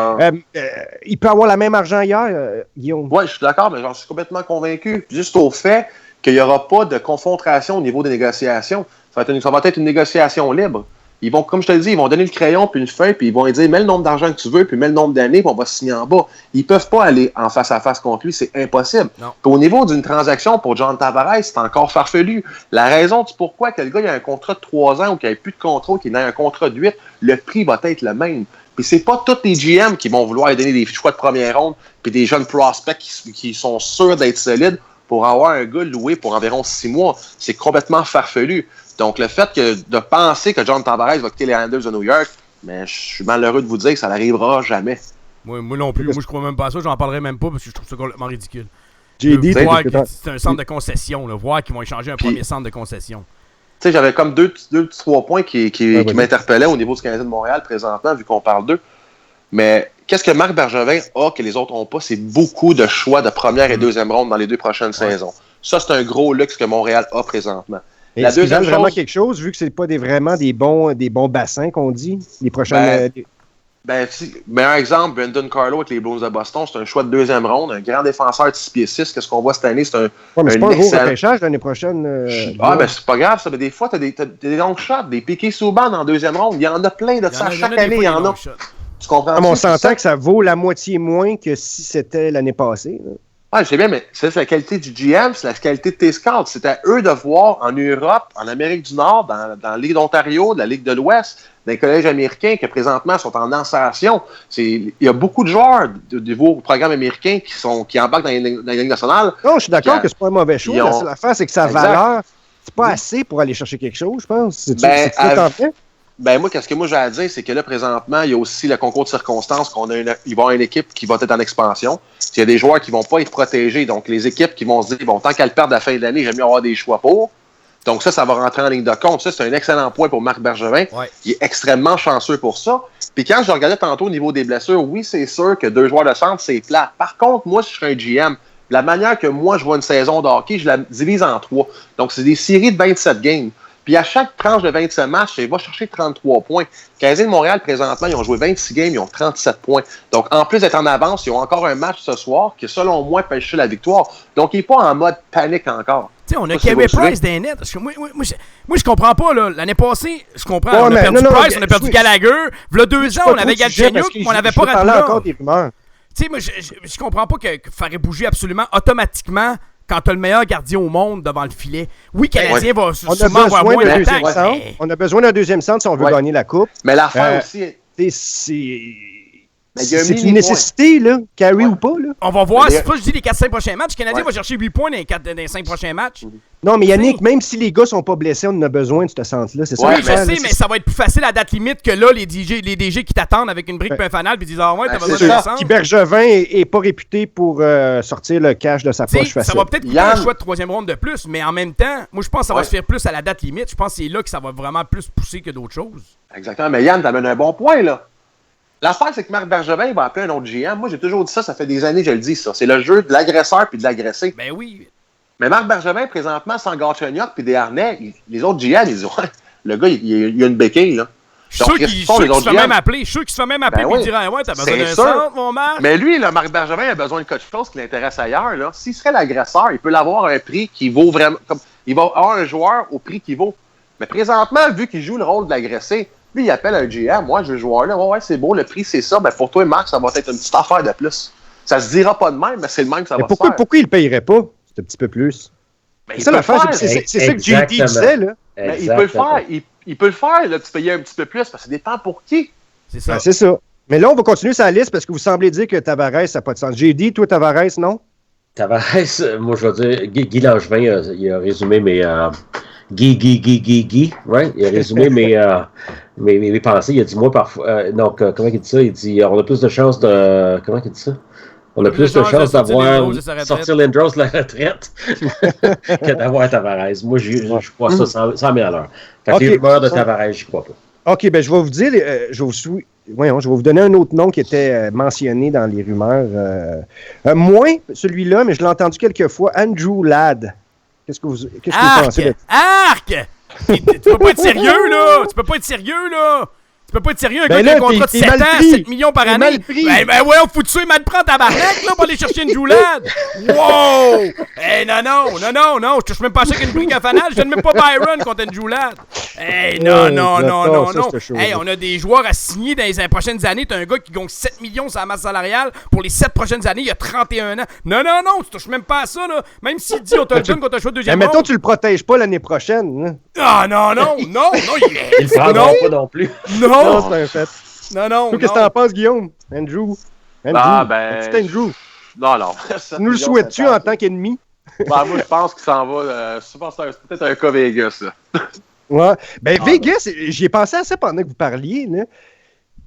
Speaker 2: il peut avoir le même argent ailleurs, Guillaume.
Speaker 4: Oui, je suis d'accord, mais j'en suis complètement convaincu. Juste au fait qu'il n'y aura pas de confrontation au niveau des négociations. Ça va être une négociation libre. Ils vont, comme je te le dis, ils vont donner le crayon puis une feuille, puis ils vont lui dire mets le nombre d'argent que tu veux, puis mets le nombre d'années, puis on va signer en bas. Ils peuvent pas aller en face à face contre lui, c'est impossible. Puis au niveau d'une transaction pour John Tavares, c'est encore farfelu. La raison du pourquoi que le gars il a un contrat de 3 ans ou qu'il n'y a plus de contrat, qu'il a un contrat de 8, le prix va être le même. Puis c'est pas tous les GM qui vont vouloir donner des choix de première ronde, puis des jeunes prospects qui sont sûrs d'être solides pour avoir un gars loué pour environ 6 mois. C'est complètement farfelu. Donc, le fait de penser que John Tavares va quitter les Islanders de New York, mais je suis malheureux de vous dire que ça n'arrivera jamais.
Speaker 1: Moi non plus. Moi, je crois même pas à ça. J'en parlerai même pas parce que je trouve ça complètement ridicule. C'est un centre de concession. Là, voir qu'ils vont échanger un premier centre de concession.
Speaker 4: Tu sais, j'avais comme deux, 3 points qui m'interpellaient au niveau du Canadien de Montréal présentement, vu qu'on parle d'eux. Mais qu'est-ce que Marc Bergevin a que les autres n'ont pas? C'est beaucoup de choix de première et deuxième ronde dans les 2 prochaines saisons. Ça, c'est un gros luxe que Montréal a présentement.
Speaker 2: Est-ce qu'ils veulent vraiment quelque chose, vu que c'est pas vraiment des bons bassins qu'on dit, les prochaines...
Speaker 4: Meilleur exemple, Brendan Carlo avec les Blues de Boston, c'est un choix de 2e ronde, un grand défenseur de 6 pieds 6. Qu'est-ce qu'on voit cette année? C'est
Speaker 2: mais c'est pas un gros repêchage l'année prochaine.
Speaker 4: C'est pas grave, ça. Mais des fois, t'as des long shots, des piquets Subban en 2e ronde. Il y en a plein de ça. Chaque année, il y en a. Tu comprends?
Speaker 2: On s'entend que ça vaut la moitié moins que si c'était l'année passée.
Speaker 4: Ah, je sais bien, mais c'est la qualité du GM, c'est la qualité de tes scouts. C'est à eux de voir en Europe, en Amérique du Nord, dans la Ligue d'Ontario, de la Ligue de l'Ouest, dans les collèges américains qui présentement sont en ascension. Il y a beaucoup de joueurs de vos programmes américains qui embarquent dans la Ligue nationale.
Speaker 2: Non, je suis d'accord que c'est pas un mauvais choix. La seule affaire, c'est que sa valeur, c'est pas assez pour aller chercher quelque chose, je pense. C'est
Speaker 4: moi, qu'est-ce que moi j'ai à dire, c'est que là, présentement, il y a aussi le concours de circonstances il va y avoir une équipe qui va être en expansion. Il y a des joueurs qui vont pas être protégés. Donc, les équipes qui vont se dire, bon, tant qu'elles perdent à la fin de l'année, j'aime mieux avoir des choix pour. Donc, ça va rentrer en ligne de compte. Ça, c'est un excellent point pour Marc Bergevin. Il est extrêmement chanceux pour ça. Puis quand je regardais tantôt au niveau des blessures, oui, c'est sûr que 2 joueurs de centre, c'est plat. Par contre, moi, si je serais un GM, la manière que moi, je vois une saison de hockey, je la divise en 3. Donc, c'est des séries de 27 games. Puis à chaque tranche de 27 matchs, il va chercher 33 points. Le Canadien de Montréal, présentement, ils ont joué 26 games, ils ont 37 points. Donc, en plus d'être en avance, ils ont encore un match ce soir qui, selon moi, peut chercher la victoire. Donc, il n'est pas en mode panique encore.
Speaker 1: Tu sais, on a Carey Price des nets. Parce que moi, je comprends pas, là. L'année passée, je comprends. On a perdu Price, on a perdu Gallagher. Il y a 2 ans, on avait Galchenyuk, mais on n'avait pas Radulov.
Speaker 2: encore des rumeurs.
Speaker 1: Tu sais, moi, je comprends pas que ferait bouger absolument automatiquement quand t'as le meilleur gardien au monde devant le filet. Oui, Canadien va sûrement avoir moins d'attaque.
Speaker 2: On a besoin d'un deuxième centre si on veut gagner la Coupe.
Speaker 4: Mais l'affaire aussi...
Speaker 2: C'est une nécessité, là, Carey ou pas, là.
Speaker 1: On va voir. C'est pas je dis les 4-5 prochains matchs. Le Canadien va chercher 8 points dans les 5 prochains matchs.
Speaker 2: Non, mais Yannick, même si les gars sont pas blessés, on en a besoin de ce centre-là. C'est ça.
Speaker 1: Oui, je sais, mais ça va être plus facile à date limite que là, les DG qui t'attendent avec une brique et un fanal puis disent ah ouais, t'as besoin d'un centre.
Speaker 2: Qui Bergevin est pas réputé pour sortir le cash de sa poche facile.
Speaker 1: Ça va peut-être coûter un choix de 3e ronde de plus, mais en même temps, moi je pense que ça va se faire plus à la date limite. Je pense que c'est là que ça va vraiment plus pousser que d'autres choses.
Speaker 4: Exactement, mais Yann, t'amènes un bon point, là. L'affaire, c'est que Marc Bergevin va appeler un autre GM. Moi, j'ai toujours dit ça fait des années que je le dis, ça. C'est le jeu de l'agresseur puis de l'agressé.
Speaker 1: Ben oui.
Speaker 4: Mais Marc Bergevin, présentement, sans Galchenyuk puis des harnais, les autres GM, ils disent ouais, le gars, il a une béquille, là.
Speaker 1: Je suis sûr qu'il se fait même appeler. Je suis sûr qu'il se fait même appeler et dirait ouais, t'as besoin d'un centre, mon Marc.
Speaker 4: Mais lui, là, Marc Bergevin a besoin de quelque chose qui l'intéresse ailleurs, là. S'il serait l'agresseur, il peut l'avoir à un prix qui vaut vraiment. Il va avoir un joueur au prix qu'il vaut. Mais présentement, vu qu'il joue le rôle de l'agressé, lui, il appelle un GM. Moi, je veux le joueur là. Ouais, c'est beau, le prix, c'est ça. Ben, pour toi, Marc, ça va être une petite affaire de plus. Ça se dira pas de même, mais c'est le même que ça va se faire.
Speaker 2: Pourquoi il ne payerait pas? C'est un petit peu plus. C'est ça l'affaire. C'est ça que JD disait, là.
Speaker 4: Mais il peut le faire. Il peut le faire, là, de payer un petit peu plus, parce que ça dépend pour qui.
Speaker 1: C'est ça.
Speaker 2: Ben, c'est ça. Mais là, on va continuer sa liste parce que vous semblez dire que Tavares, ça n'a pas de sens. JD, toi, Tavares, non?
Speaker 3: Tavares, moi, je vais dire, Guy Langevin, il a résumé mes... Guy, right? Il a résumé mes pensées. Il a dit, moi, parfois... donc, comment il dit ça? Il dit, on a plus de chances de... Comment il dit ça? On a plus de chances d'avoir... sortir Lindros de la retraite que d'avoir Tavares. Moi, je crois ça 100 000 à l'heure. Fait que les rumeurs de Tavares, j'y crois pas.
Speaker 2: OK, ben je vais vous dire... je vais vous donner un autre nom qui était mentionné dans les rumeurs. Moins celui-là, mais je l'ai entendu quelques fois. Andrew Ladd. Qu'est-ce que vous pensez de ça?
Speaker 1: Arc! Tu peux pas être sérieux, là! Tu peux pas être sérieux, un gars qui a un contrat de 7 ans, 7 millions par année. Ben ouais, on fout dessus, il mal prend ta barnaque, là, pour aller chercher une joulade. Wow! Non, je touche même pas ça qu'une brique à fanal, je donne même pas Byron contre une joulade. Non. Hey, on a des joueurs à signer dans les prochaines années. T'as un gars qui gagne 7 millions sur la masse salariale pour les 7 prochaines années, il a 31 ans. Non, tu touches même pas à ça, là. Même s'il dit on te le donne quand t'as le choix de deuxième
Speaker 2: ronde. Mais mettons, tu le protèges pas l'année prochaine. Hein?
Speaker 1: Ah, non,
Speaker 3: il le prendra pas non plus.
Speaker 2: Non, c'est un fait.
Speaker 1: Non.
Speaker 2: Qu'est-ce que t'en penses, Guillaume? Andrew.
Speaker 4: Petit
Speaker 2: Andrew.
Speaker 4: Non.
Speaker 2: Nous le souhaites-tu en tant qu'ennemi?
Speaker 4: Moi, je pense qu'il s'en va. Je pense que c'est peut-être un cas Vegas, là.
Speaker 2: Ouais. Ben, Vegas, j'y ai pensé à ça pendant que vous parliez, là.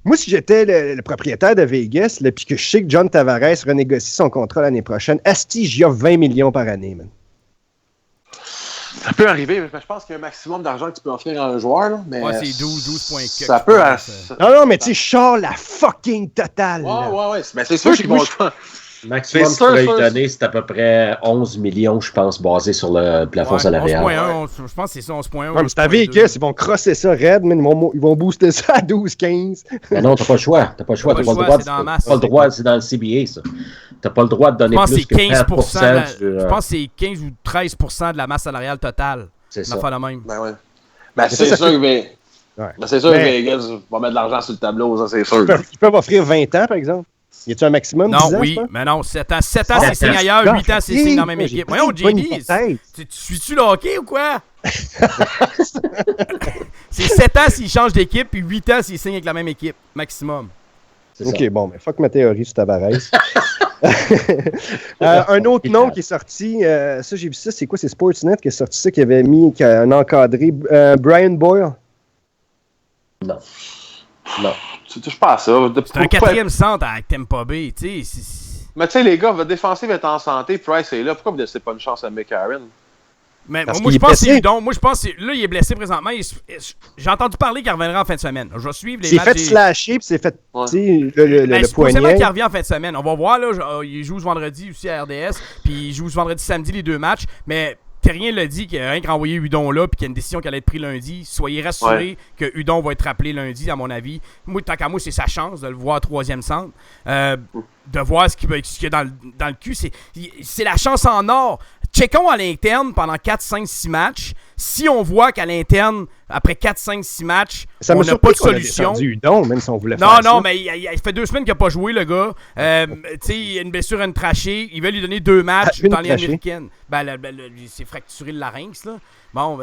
Speaker 2: Moi, si j'étais le propriétaire de Vegas, puis que je sais que John Tavares renégocie son contrat l'année prochaine, asti, j'y offre 20 millions par année, man.
Speaker 4: Ça peut arriver, mais je pense qu'il y a un maximum d'argent que tu peux offrir à un joueur. Là, mais
Speaker 1: c'est 12,4.
Speaker 4: Ça peut...
Speaker 2: Non, mais tu sais, Charles, la fucking totale.
Speaker 4: Ouais. Mais c'est sûr qu'ils vont...
Speaker 3: Maximum que tu pourrais lui donner, c'est à peu près 11 millions, je pense, basé sur le plafond salarial.
Speaker 1: 11,1, je pense que c'est ça, 11,1.
Speaker 2: Ouais, mais c'est à Vegas, ils vont crosser ça raide, mais ils vont booster ça à 12-15.
Speaker 3: Mais non, t'as pas le choix. T'as pas le droit, c'est dans le CBA, ça. T'as pas le droit de donner plus que 15%.
Speaker 1: Je pense que c'est 15 ou 13% de la masse salariale totale.
Speaker 3: C'est ça.
Speaker 1: La même.
Speaker 4: Ben, c'est sûr que Vegas va mettre de l'argent sur le tableau, ça, c'est sûr.
Speaker 2: Ils peuvent offrir 20 ans, par exemple. Y a-tu un maximum?
Speaker 1: Non, 10 ans, mais non, 7 ans, c'est signe ailleurs, 8 ans, c'est signe dans la même équipe. Voyons, JD, tu suis-tu le hockey ou quoi? C'est 7 ans s'il change d'équipe, puis 8 ans s'il signe avec la même équipe, maximum.
Speaker 2: OK, bon, mais fuck ma théorie sur Tavares. Un autre nom qui est sorti, ça j'ai vu ça, c'est quoi? C'est Sportsnet qui a sorti ça, qui avait mis un encadré. Brian Boyle?
Speaker 3: Non.
Speaker 4: Tu touches pas à ça.
Speaker 1: C'est un 4e centre avec Tampa Bay, tu sais.
Speaker 4: Mais tu sais, les gars, votre défensif est en santé, Price est là. Pourquoi vous ne laissez pas une chance à McCarron?
Speaker 1: Mais moi, je pense que c'est donc. Moi, je pense que là, il est blessé présentement. J'ai entendu parler qu'il reviendra en fin de semaine. Je vais suivre les matchs.
Speaker 2: C'est fait slasher, puis c'est fait, le poignet.
Speaker 1: Qu'il revient en fin de semaine. On va voir, là. Il joue ce vendredi aussi à RDS, puis il joue ce vendredi, samedi, les 2 matchs. Mais Terrien l'a dit, qu'il n'y a rien qu'à envoyer Hudon là, puis qu'il y a une décision qui allait être prise lundi. Soyez rassurés que Hudon va être rappelé lundi, à mon avis. Moi, tant qu'à moi, c'est sa chance de le voir troisième centre. De voir ce qu'il y a dans le cul. C'est la chance en or. Checkons à l'interne pendant 4, 5, 6 matchs. Si on voit qu'à l'interne, après 4, 5, 6 matchs, on n'a pas de solution.
Speaker 2: Hudon, même si on voulait faire ça.
Speaker 1: Non, mais il fait 2 semaines qu'il n'a pas joué, le gars. Il a une blessure à une trachée. Il veut lui donner 2 matchs dans les américaines. Il s'est fracturé le larynx, là. Bon,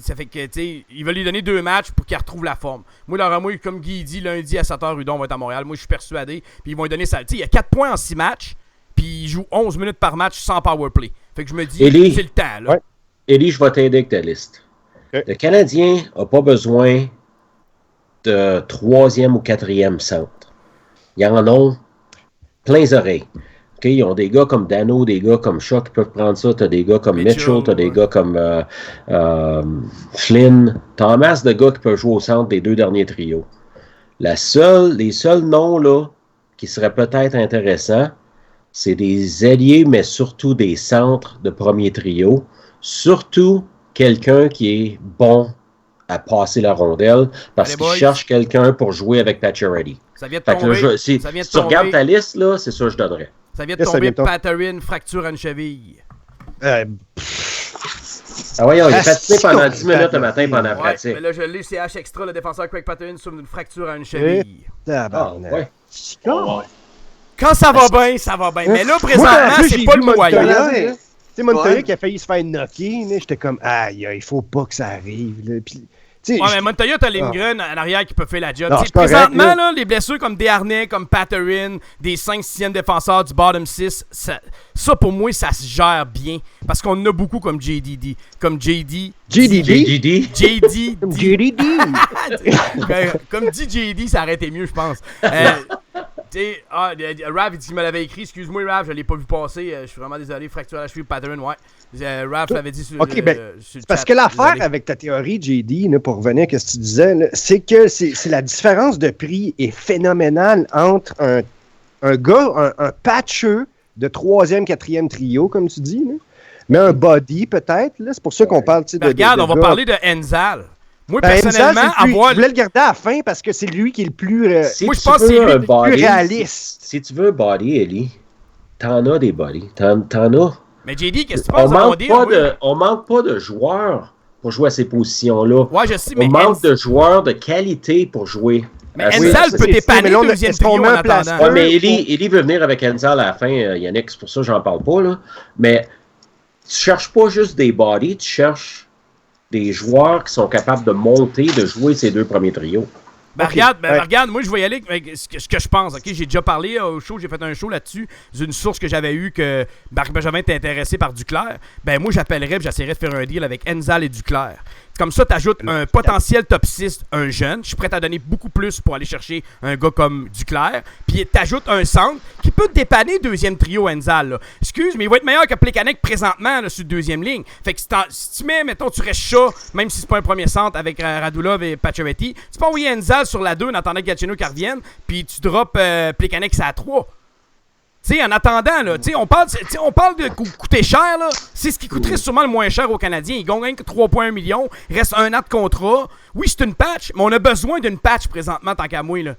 Speaker 1: ça fait que, il va lui donner 2 matchs pour qu'il retrouve la forme. Moi, comme Guy dit, lundi à 7h, Hudon va être à Montréal. Moi, je suis persuadé. Puis ils vont lui donner ça. Il y a 4 points en 6 matchs. Puis il joue 11 minutes par match sans powerplay. Fait que je me dis, c'est le temps, là.
Speaker 3: Ouais. Élie, je vais t'aider avec ta liste. Okay. Le Canadien n'a pas besoin de 3e ou 4e centre. Ils en ont plein les oreilles. Okay? Ils ont des gars comme Dano, des gars comme Shaw qui peuvent prendre ça. Tu as des gars comme Mitchell, tu as des gars comme Flynn. Tu as un masse de gars qui peuvent jouer au centre des 2 derniers trios. Les seuls noms là, qui seraient peut-être intéressants, c'est des alliés, mais surtout des centres de premier trio. Surtout quelqu'un qui est bon à passer la rondelle parce qu'il cherche quelqu'un pour jouer avec Pacioretty.
Speaker 1: Ça vient de tomber.
Speaker 3: Si tu regardes ta liste, là, c'est ça que je donnerais.
Speaker 1: Ça vient de tomber, Pacioretty, fracture à une cheville.
Speaker 3: Voyons, il a pratiqué pendant 10 minutes le matin pendant la pratique.
Speaker 1: Mais là, je l'ai, c'est H extra, le défenseur Craig Pacioretty souffre d'une fracture à une cheville. Quand ça va bien, ça va bien. Mais là, présentement, c'est pas le moyen.
Speaker 2: Tu sais, Montoya qui a failli se faire knocker, j'étais comme, aïe, il faut pas que ça arrive. Là. Puis,
Speaker 1: mais Montoya, t'as Lindgren en arrière qui peut faire la job. Présentement, là, les blessures comme Desharnais, comme Pacioretty, des 5-6e défenseurs du bottom 6, ça, pour moi, ça se gère bien. Parce qu'on en a beaucoup comme JDD. Comme JD.
Speaker 2: JDD?
Speaker 1: JD.
Speaker 2: Comme JDD.
Speaker 1: Comme dit JD, ça aurait été mieux, je pense. Rav, il dit qu'il me l'avait écrit. Excuse-moi, Rav, je l'ai pas vu passer. Je suis vraiment désolé. Fracture à la cheville, Pacioretty, ouais. Rav l'avait dit sur,
Speaker 2: sur le parce
Speaker 1: chat.
Speaker 2: Que l'affaire avec ta théorie, JD, là, pour revenir à ce que tu disais, là, c'est que c'est la différence de prix est phénoménale entre un gars, un patcheux de 3e, 4e trio, comme tu dis, là, mais un body peut-être. C'est pour ça qu'on parle de
Speaker 1: regarde, on va parler de Enzal. Moi, personnellement,
Speaker 2: je voulais le garder à la fin parce que c'est lui qui est le plus,
Speaker 1: moi, je pense que c'est lui
Speaker 2: le plus réaliste.
Speaker 3: Si tu veux un body, Ellie, t'en as des bodies. T'en as.
Speaker 1: Mais JD, qu'est-ce que tu penses
Speaker 3: on manque pas de joueurs pour jouer à ces positions-là.
Speaker 1: Ouais, je sais,
Speaker 3: on manque de joueurs de qualité pour jouer.
Speaker 1: Mais Enzal peut dépanner le deuxième trio en attendant.
Speaker 3: Ouais, mais Ellie veut venir avec Enzal à la fin, Yannick, c'est pour ça que j'en parle pas. Là. Mais tu cherches pas juste des bodies, tu cherches des joueurs qui sont capables de monter, de jouer ces 2 premiers trios.
Speaker 1: Regarde, moi je vais y aller avec ce que je pense. Okay? J'ai déjà parlé au show, j'ai fait un show là-dessus d'une source que j'avais eue que Marc Benjamin était intéressé par Duclair. Moi j'appellerais et j'essaierais de faire un deal avec Enzal et Duclair. Comme ça, tu ajoutes un potentiel top 6, un jeune. Je suis prêt à donner beaucoup plus pour aller chercher un gars comme Duclair. Puis tu ajoutes un centre qui peut te dépanner deuxième trio Enzal. Là. Excuse, mais il va être meilleur que Plekanec présentement là, sur deuxième ligne. Fait que si tu mets, mettons, tu restes Shaw, même si c'est pas un premier centre avec Radulov et Pacioretty, tu peux envoyer Enzal sur la 2 en attendant que Gatineau qui revienne, puis tu drops Plekanec à 3. Tu sais, en attendant, là, on parle de coûter cher, là. C'est ce qui coûterait sûrement le moins cher aux Canadiens. Ils gagnent que 3,1 millions. Il reste 1 an de contrat. Oui, c'est une patch, mais on a besoin d'une patch présentement, tant qu'à moi, là.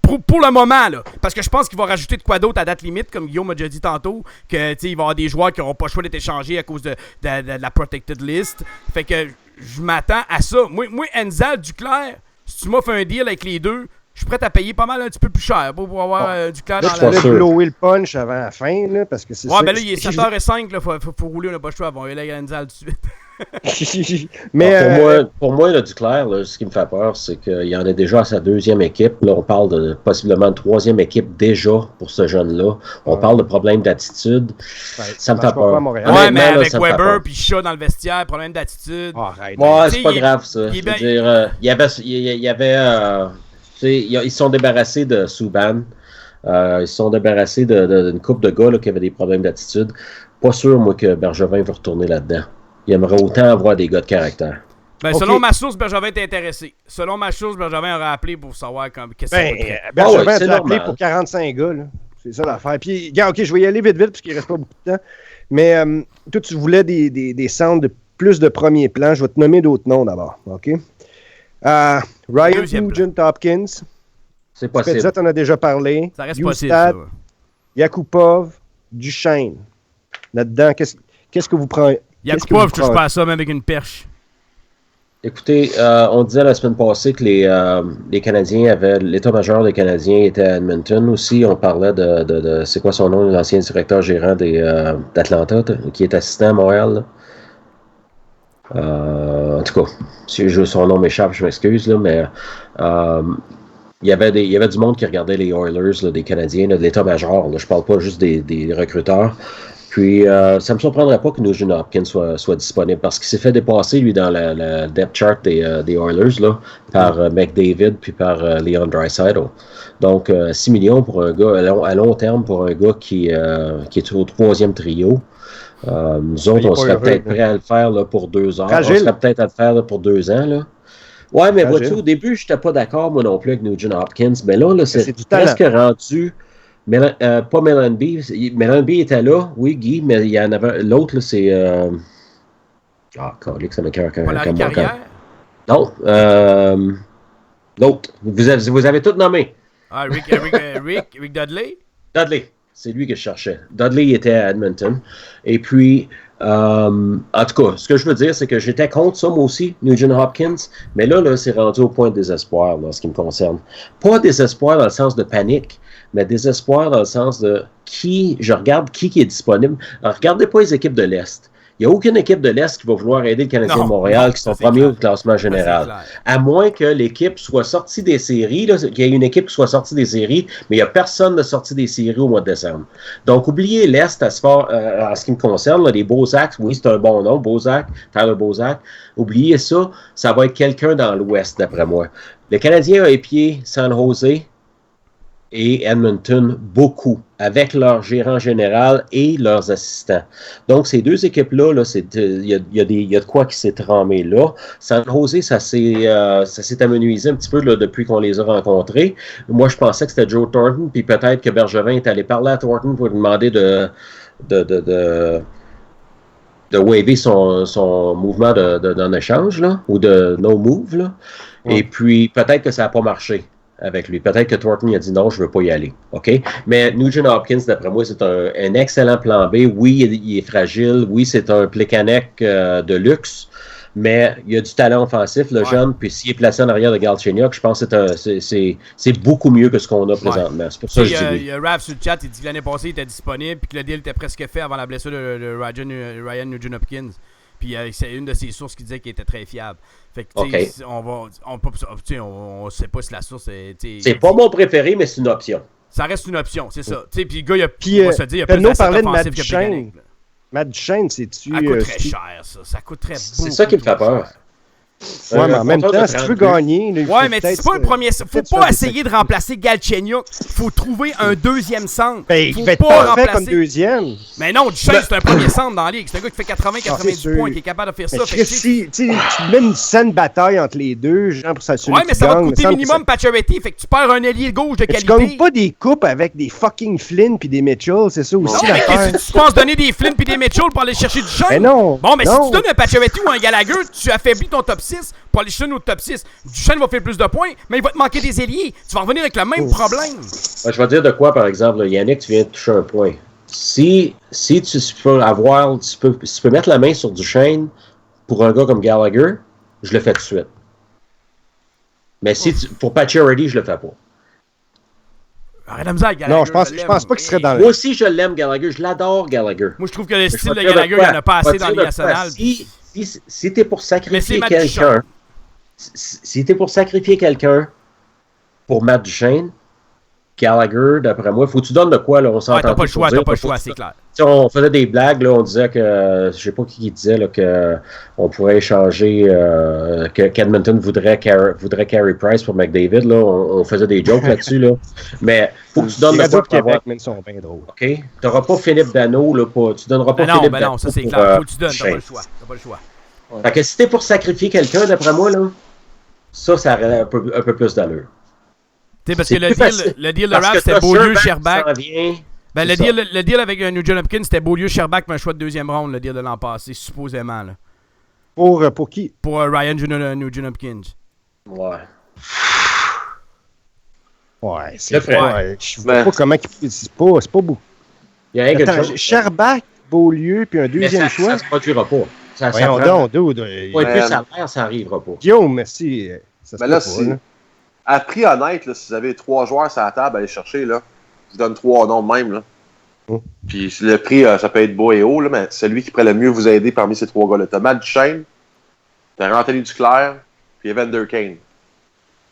Speaker 1: Pour le moment, là. Parce que je pense qu'il va rajouter de quoi d'autre à date limite, comme Guillaume m'a déjà dit tantôt, que, il va y avoir des joueurs qui n'auront pas le choix d'être échangés à cause de la protected list. Fait que je m'attends à ça. Moi, Enzal, Duclair, si tu m'as fait un deal avec les 2, je suis prêt à payer pas mal un petit peu plus cher pour avoir du clair dans la...
Speaker 2: Je vais blower le punch avant la fin, là, parce que c'est ça...
Speaker 1: Ouais, ben là, il est 7h05, là, faut rouler, on n'a pas le choix. On va aller à Enzal tout de suite.
Speaker 2: Mais
Speaker 3: pour moi, là, Duclair, là, ce qui me fait peur, c'est qu'il y en a déjà à sa 2e équipe. Là, on parle de possiblement de 3e équipe déjà pour ce jeune-là. On parle de problème d'attitude. Ça me fait peur.
Speaker 1: Ouais, mais avec Weber puis Shaw dans le vestiaire, problème d'attitude.
Speaker 3: Ouais, c'est pas grave, ça. Je veux dire, il y avait ils se sont débarrassés de Subban. Ils se sont débarrassés d'une couple de gars là, qui avaient des problèmes d'attitude. Pas sûr, moi, que Bergevin veut retourner là-dedans. Il aimerait autant avoir des gars de caractère.
Speaker 1: Selon ma source, Bergevin est intéressé. Selon ma source, Bergevin aurait appelé pour savoir qu'est-ce que c'est.
Speaker 2: Bergevin a appelé pour 45 gars. Là. C'est ça l'affaire. Puis, OK, je vais y aller vite, parce qu'il ne reste pas beaucoup de temps. Mais toi, tu voulais des centres de plus de premier plan. Je vais te nommer d'autres noms d'abord. OK? Ryan Nugent-Hopkins.
Speaker 3: C'est possible.
Speaker 2: Spezza, t'en as déjà parlé.
Speaker 1: Ça reste
Speaker 2: Hustad,
Speaker 1: possible, ça. Ouais.
Speaker 2: Yakupov, Duchesne. Là-dedans, qu'est-ce que vous prenez?
Speaker 1: Yakupov, je touche pas à ça, même avec une perche.
Speaker 3: Écoutez, on disait la semaine passée que les Canadiens avaient... L'état-major des Canadiens était à Edmonton aussi. On parlait de c'est quoi son nom, l'ancien directeur gérant d'Atlanta, qui est assistant à Montréal. En tout cas, si son nom m'échappe, je m'excuse, là, mais il y avait du monde qui regardait les Oilers, là, des Canadiens, là, de l'état-major. Je parle pas juste des recruteurs. Puis, ça me surprendrait pas que Nugent Hopkins soit disponible parce qu'il s'est fait dépasser, lui, dans la depth chart des Oilers, là, par McDavid puis par Leon Draisaitl. Donc, 6 millions pour un gars, à long terme, pour un gars qui est au 3e trio. Nous autres, on serait peut-être prêts à le faire là, pour 2 ans.
Speaker 2: Fragile.
Speaker 3: On serait peut-être à le faire là, pour 2 ans. Là. Ouais, mais
Speaker 2: Fragile.
Speaker 3: vois-tu, au début, je n'étais pas d'accord, moi non plus, avec Nugent Hopkins. Mais là, c'est
Speaker 2: du
Speaker 3: presque rendu... pas Mellanby. Mellanby était là, oui, Guy, mais il y en avait... L'autre, là, c'est... Calique, ça m'écoeure quand
Speaker 1: Pas la carrière?
Speaker 3: Non, l'autre. Vous avez tout nommé.
Speaker 1: Ah, Rick Dudley?
Speaker 3: Dudley. C'est lui que je cherchais. Dudley était à Edmonton. Et puis, en tout cas, ce que je veux dire, c'est que j'étais contre ça, moi aussi, Nugent Hopkins. Mais là, c'est rendu au point de désespoir, là, en ce qui me concerne. Pas désespoir dans le sens de panique, mais désespoir dans le sens de je regarde qui est disponible. Alors, regardez pas les équipes de l'Est. Il n'y a aucune équipe de l'Est qui va vouloir aider le Canadien de Montréal qui sont premiers au classement général. À moins que l'équipe soit sortie des séries, qu'il y ait une équipe qui soit sortie des séries, mais il n'y a personne de sortie des séries au mois de décembre. Donc, oubliez l'Est en ce qui me concerne. Là, les Bozak, oui, c'est un bon nom, Tyler Bozak. Oubliez ça, ça va être quelqu'un dans l'Ouest, d'après moi. Le Canadien a épié San Jose et Edmonton beaucoup, avec leur gérant général et leurs assistants. Donc, ces deux équipes-là, il y a de quoi qui s'est tramé là. San Jose, ça s'est amenuisé un petit peu là, depuis qu'on les a rencontrés. Moi, je pensais que c'était Joe Thornton, puis peut-être que Bergevin est allé parler à Thornton pour lui demander de waver son mouvement d'un échange, là, ou de no move, là. Ouais. Et puis, peut-être que ça n'a pas marché avec lui. Peut-être que Thornton a dit non, je ne veux pas y aller. OK? Mais Nugent Hopkins, d'après moi, c'est un excellent plan B. Oui, il est fragile. Oui, c'est un Plekanec de luxe. Mais il y a du talent offensif, le jeune. Puis s'il est placé en arrière de Galchenyuk, je pense que c'est beaucoup mieux que ce qu'on a présentement. C'est pour ça que je dis oui.
Speaker 1: Il y a Raph sur le chat, il dit que l'année passée, il était disponible puis que le deal était presque fait avant la blessure de Ryan Nugent Hopkins. Puis c'est une de ses sources qui disait qu'il était très fiable. Fait que,
Speaker 3: okay.
Speaker 1: on sait pas si la source est...
Speaker 3: C'est pas mon préféré, mais c'est une option.
Speaker 1: Ça reste une option, c'est ça. Puis le gars, on va se dire, il y a
Speaker 2: plus
Speaker 1: d'assets offensifs que Plekanec.
Speaker 2: Matt Duchesne, c'est-tu...
Speaker 1: Ça coûte très cher, ça. Ça coûterait beaucoup.
Speaker 3: C'est ça qui me fait peur.
Speaker 2: Ouais, mais en même temps, si tu veux gagner...
Speaker 1: Ouais, mais c'est pas un premier... Faut pas essayer de remplacer Galchenyuk. Faut trouver un deuxième centre.
Speaker 2: Ben, il va être parfait comme deuxième.
Speaker 1: Mais non, Duchesne, c'est un premier centre dans la ligue. C'est un gars qui fait 80-90 points, qui est capable de faire ça.
Speaker 2: Si tu mets une saine bataille entre les deux, genre pour s'assurer
Speaker 1: ouais, mais ça va te coûter minimum Pacioretty. Fait que tu perds un ailier gauche de qualité.
Speaker 2: Tu gagnes pas des coupes avec des fucking Flynn puis des Mitchell, c'est ça aussi l'affaire.
Speaker 1: Tu penses donner des Flynn puis des Mitchell pour aller chercher Duchesne?
Speaker 2: Mais non.
Speaker 1: Bon, mais si tu donnes un Pacioretty ou un Gallagher, tu affaiblis ton top 6 pour aller chercher notre top 6. Duchesne va faire plus de points, mais il va te manquer des ailiers. Tu vas revenir avec le même problème.
Speaker 3: Ouais, je vais dire de quoi, par exemple. Yannick, tu viens de toucher un point. Si tu peux mettre la main sur Duchesne pour un gars comme Gallagher, je le fais tout de suite. Mais pour Pacioretty, je le fais pas.
Speaker 1: Arrête de me dire, Gallagher.
Speaker 2: Non, je pense pas qu'il serait dans le...
Speaker 3: Moi aussi, je l'aime, Gallagher. Je l'adore, Gallagher.
Speaker 1: Moi, je trouve que le style de Gallagher, il n'y en a pas assez dans la Ligue nationale.
Speaker 3: Si t'es pour sacrifier quelqu'un... Si t'es pour sacrifier quelqu'un pour Matt Duchesne, Gallagher, d'après moi, faut que tu donnes de quoi, là, on s'entend.
Speaker 1: Ouais, t'as pas le choix, c'est clair.
Speaker 3: On faisait des blagues, là, on disait que, je sais pas qui disait, là, qu'on pourrait échanger, qu'Edmonton voudrait Carey Price pour McDavid, là, on faisait des jokes là-dessus, là. Mais faut que tu donnes de quoi pour avoir...
Speaker 2: Québec, sont bien drôles.
Speaker 3: OK? T'auras pas Philippe Danault, là, tu donneras pas Philippe Danault.
Speaker 1: Non, ça c'est clair, faut que tu donnes, t'as pas le choix.
Speaker 3: Ouais. Fait que si t'es pour sacrifier quelqu'un, d'après moi, là, ça aurait un peu plus d'allure.
Speaker 1: Parce que le deal de Raph, c'était Beaulieu-Sherbach. Ben, le deal avec Nugent Hopkins, c'était Beaulieu-Sherbach, mais un choix de deuxième ronde, le deal de l'an passé, supposément. Là.
Speaker 2: Pour qui?
Speaker 1: Pour Ryan Nugent Hopkins.
Speaker 3: Ouais.
Speaker 2: Ouais, c'est
Speaker 3: Le frère.
Speaker 2: ouais, je vois pas comment... C'est pas beaucoup.
Speaker 3: Il y a rien que
Speaker 2: Attends, Sherbach, Beaulieu, puis un deuxième choix.
Speaker 3: Ça se produira pas. Ça
Speaker 2: Voyons
Speaker 3: prend-
Speaker 2: donc, dude.
Speaker 3: Ouais, plus salaire, ça arrivera pas.
Speaker 2: Guillaume, merci. Ça se
Speaker 4: Mais là,
Speaker 2: peut pas,
Speaker 4: si,
Speaker 2: là.
Speaker 4: à prix honnête, là, si vous avez 3 joueurs sur la table à aller chercher, là, je vous donne 3 noms de même. Là. Puis le prix, ça peut être bas et haut, là, mais celui qui pourrait le mieux vous aider parmi ces 3 gars-là. T'as Matt Duchesne, t'as Anthony Duclair, puis Evander Kane.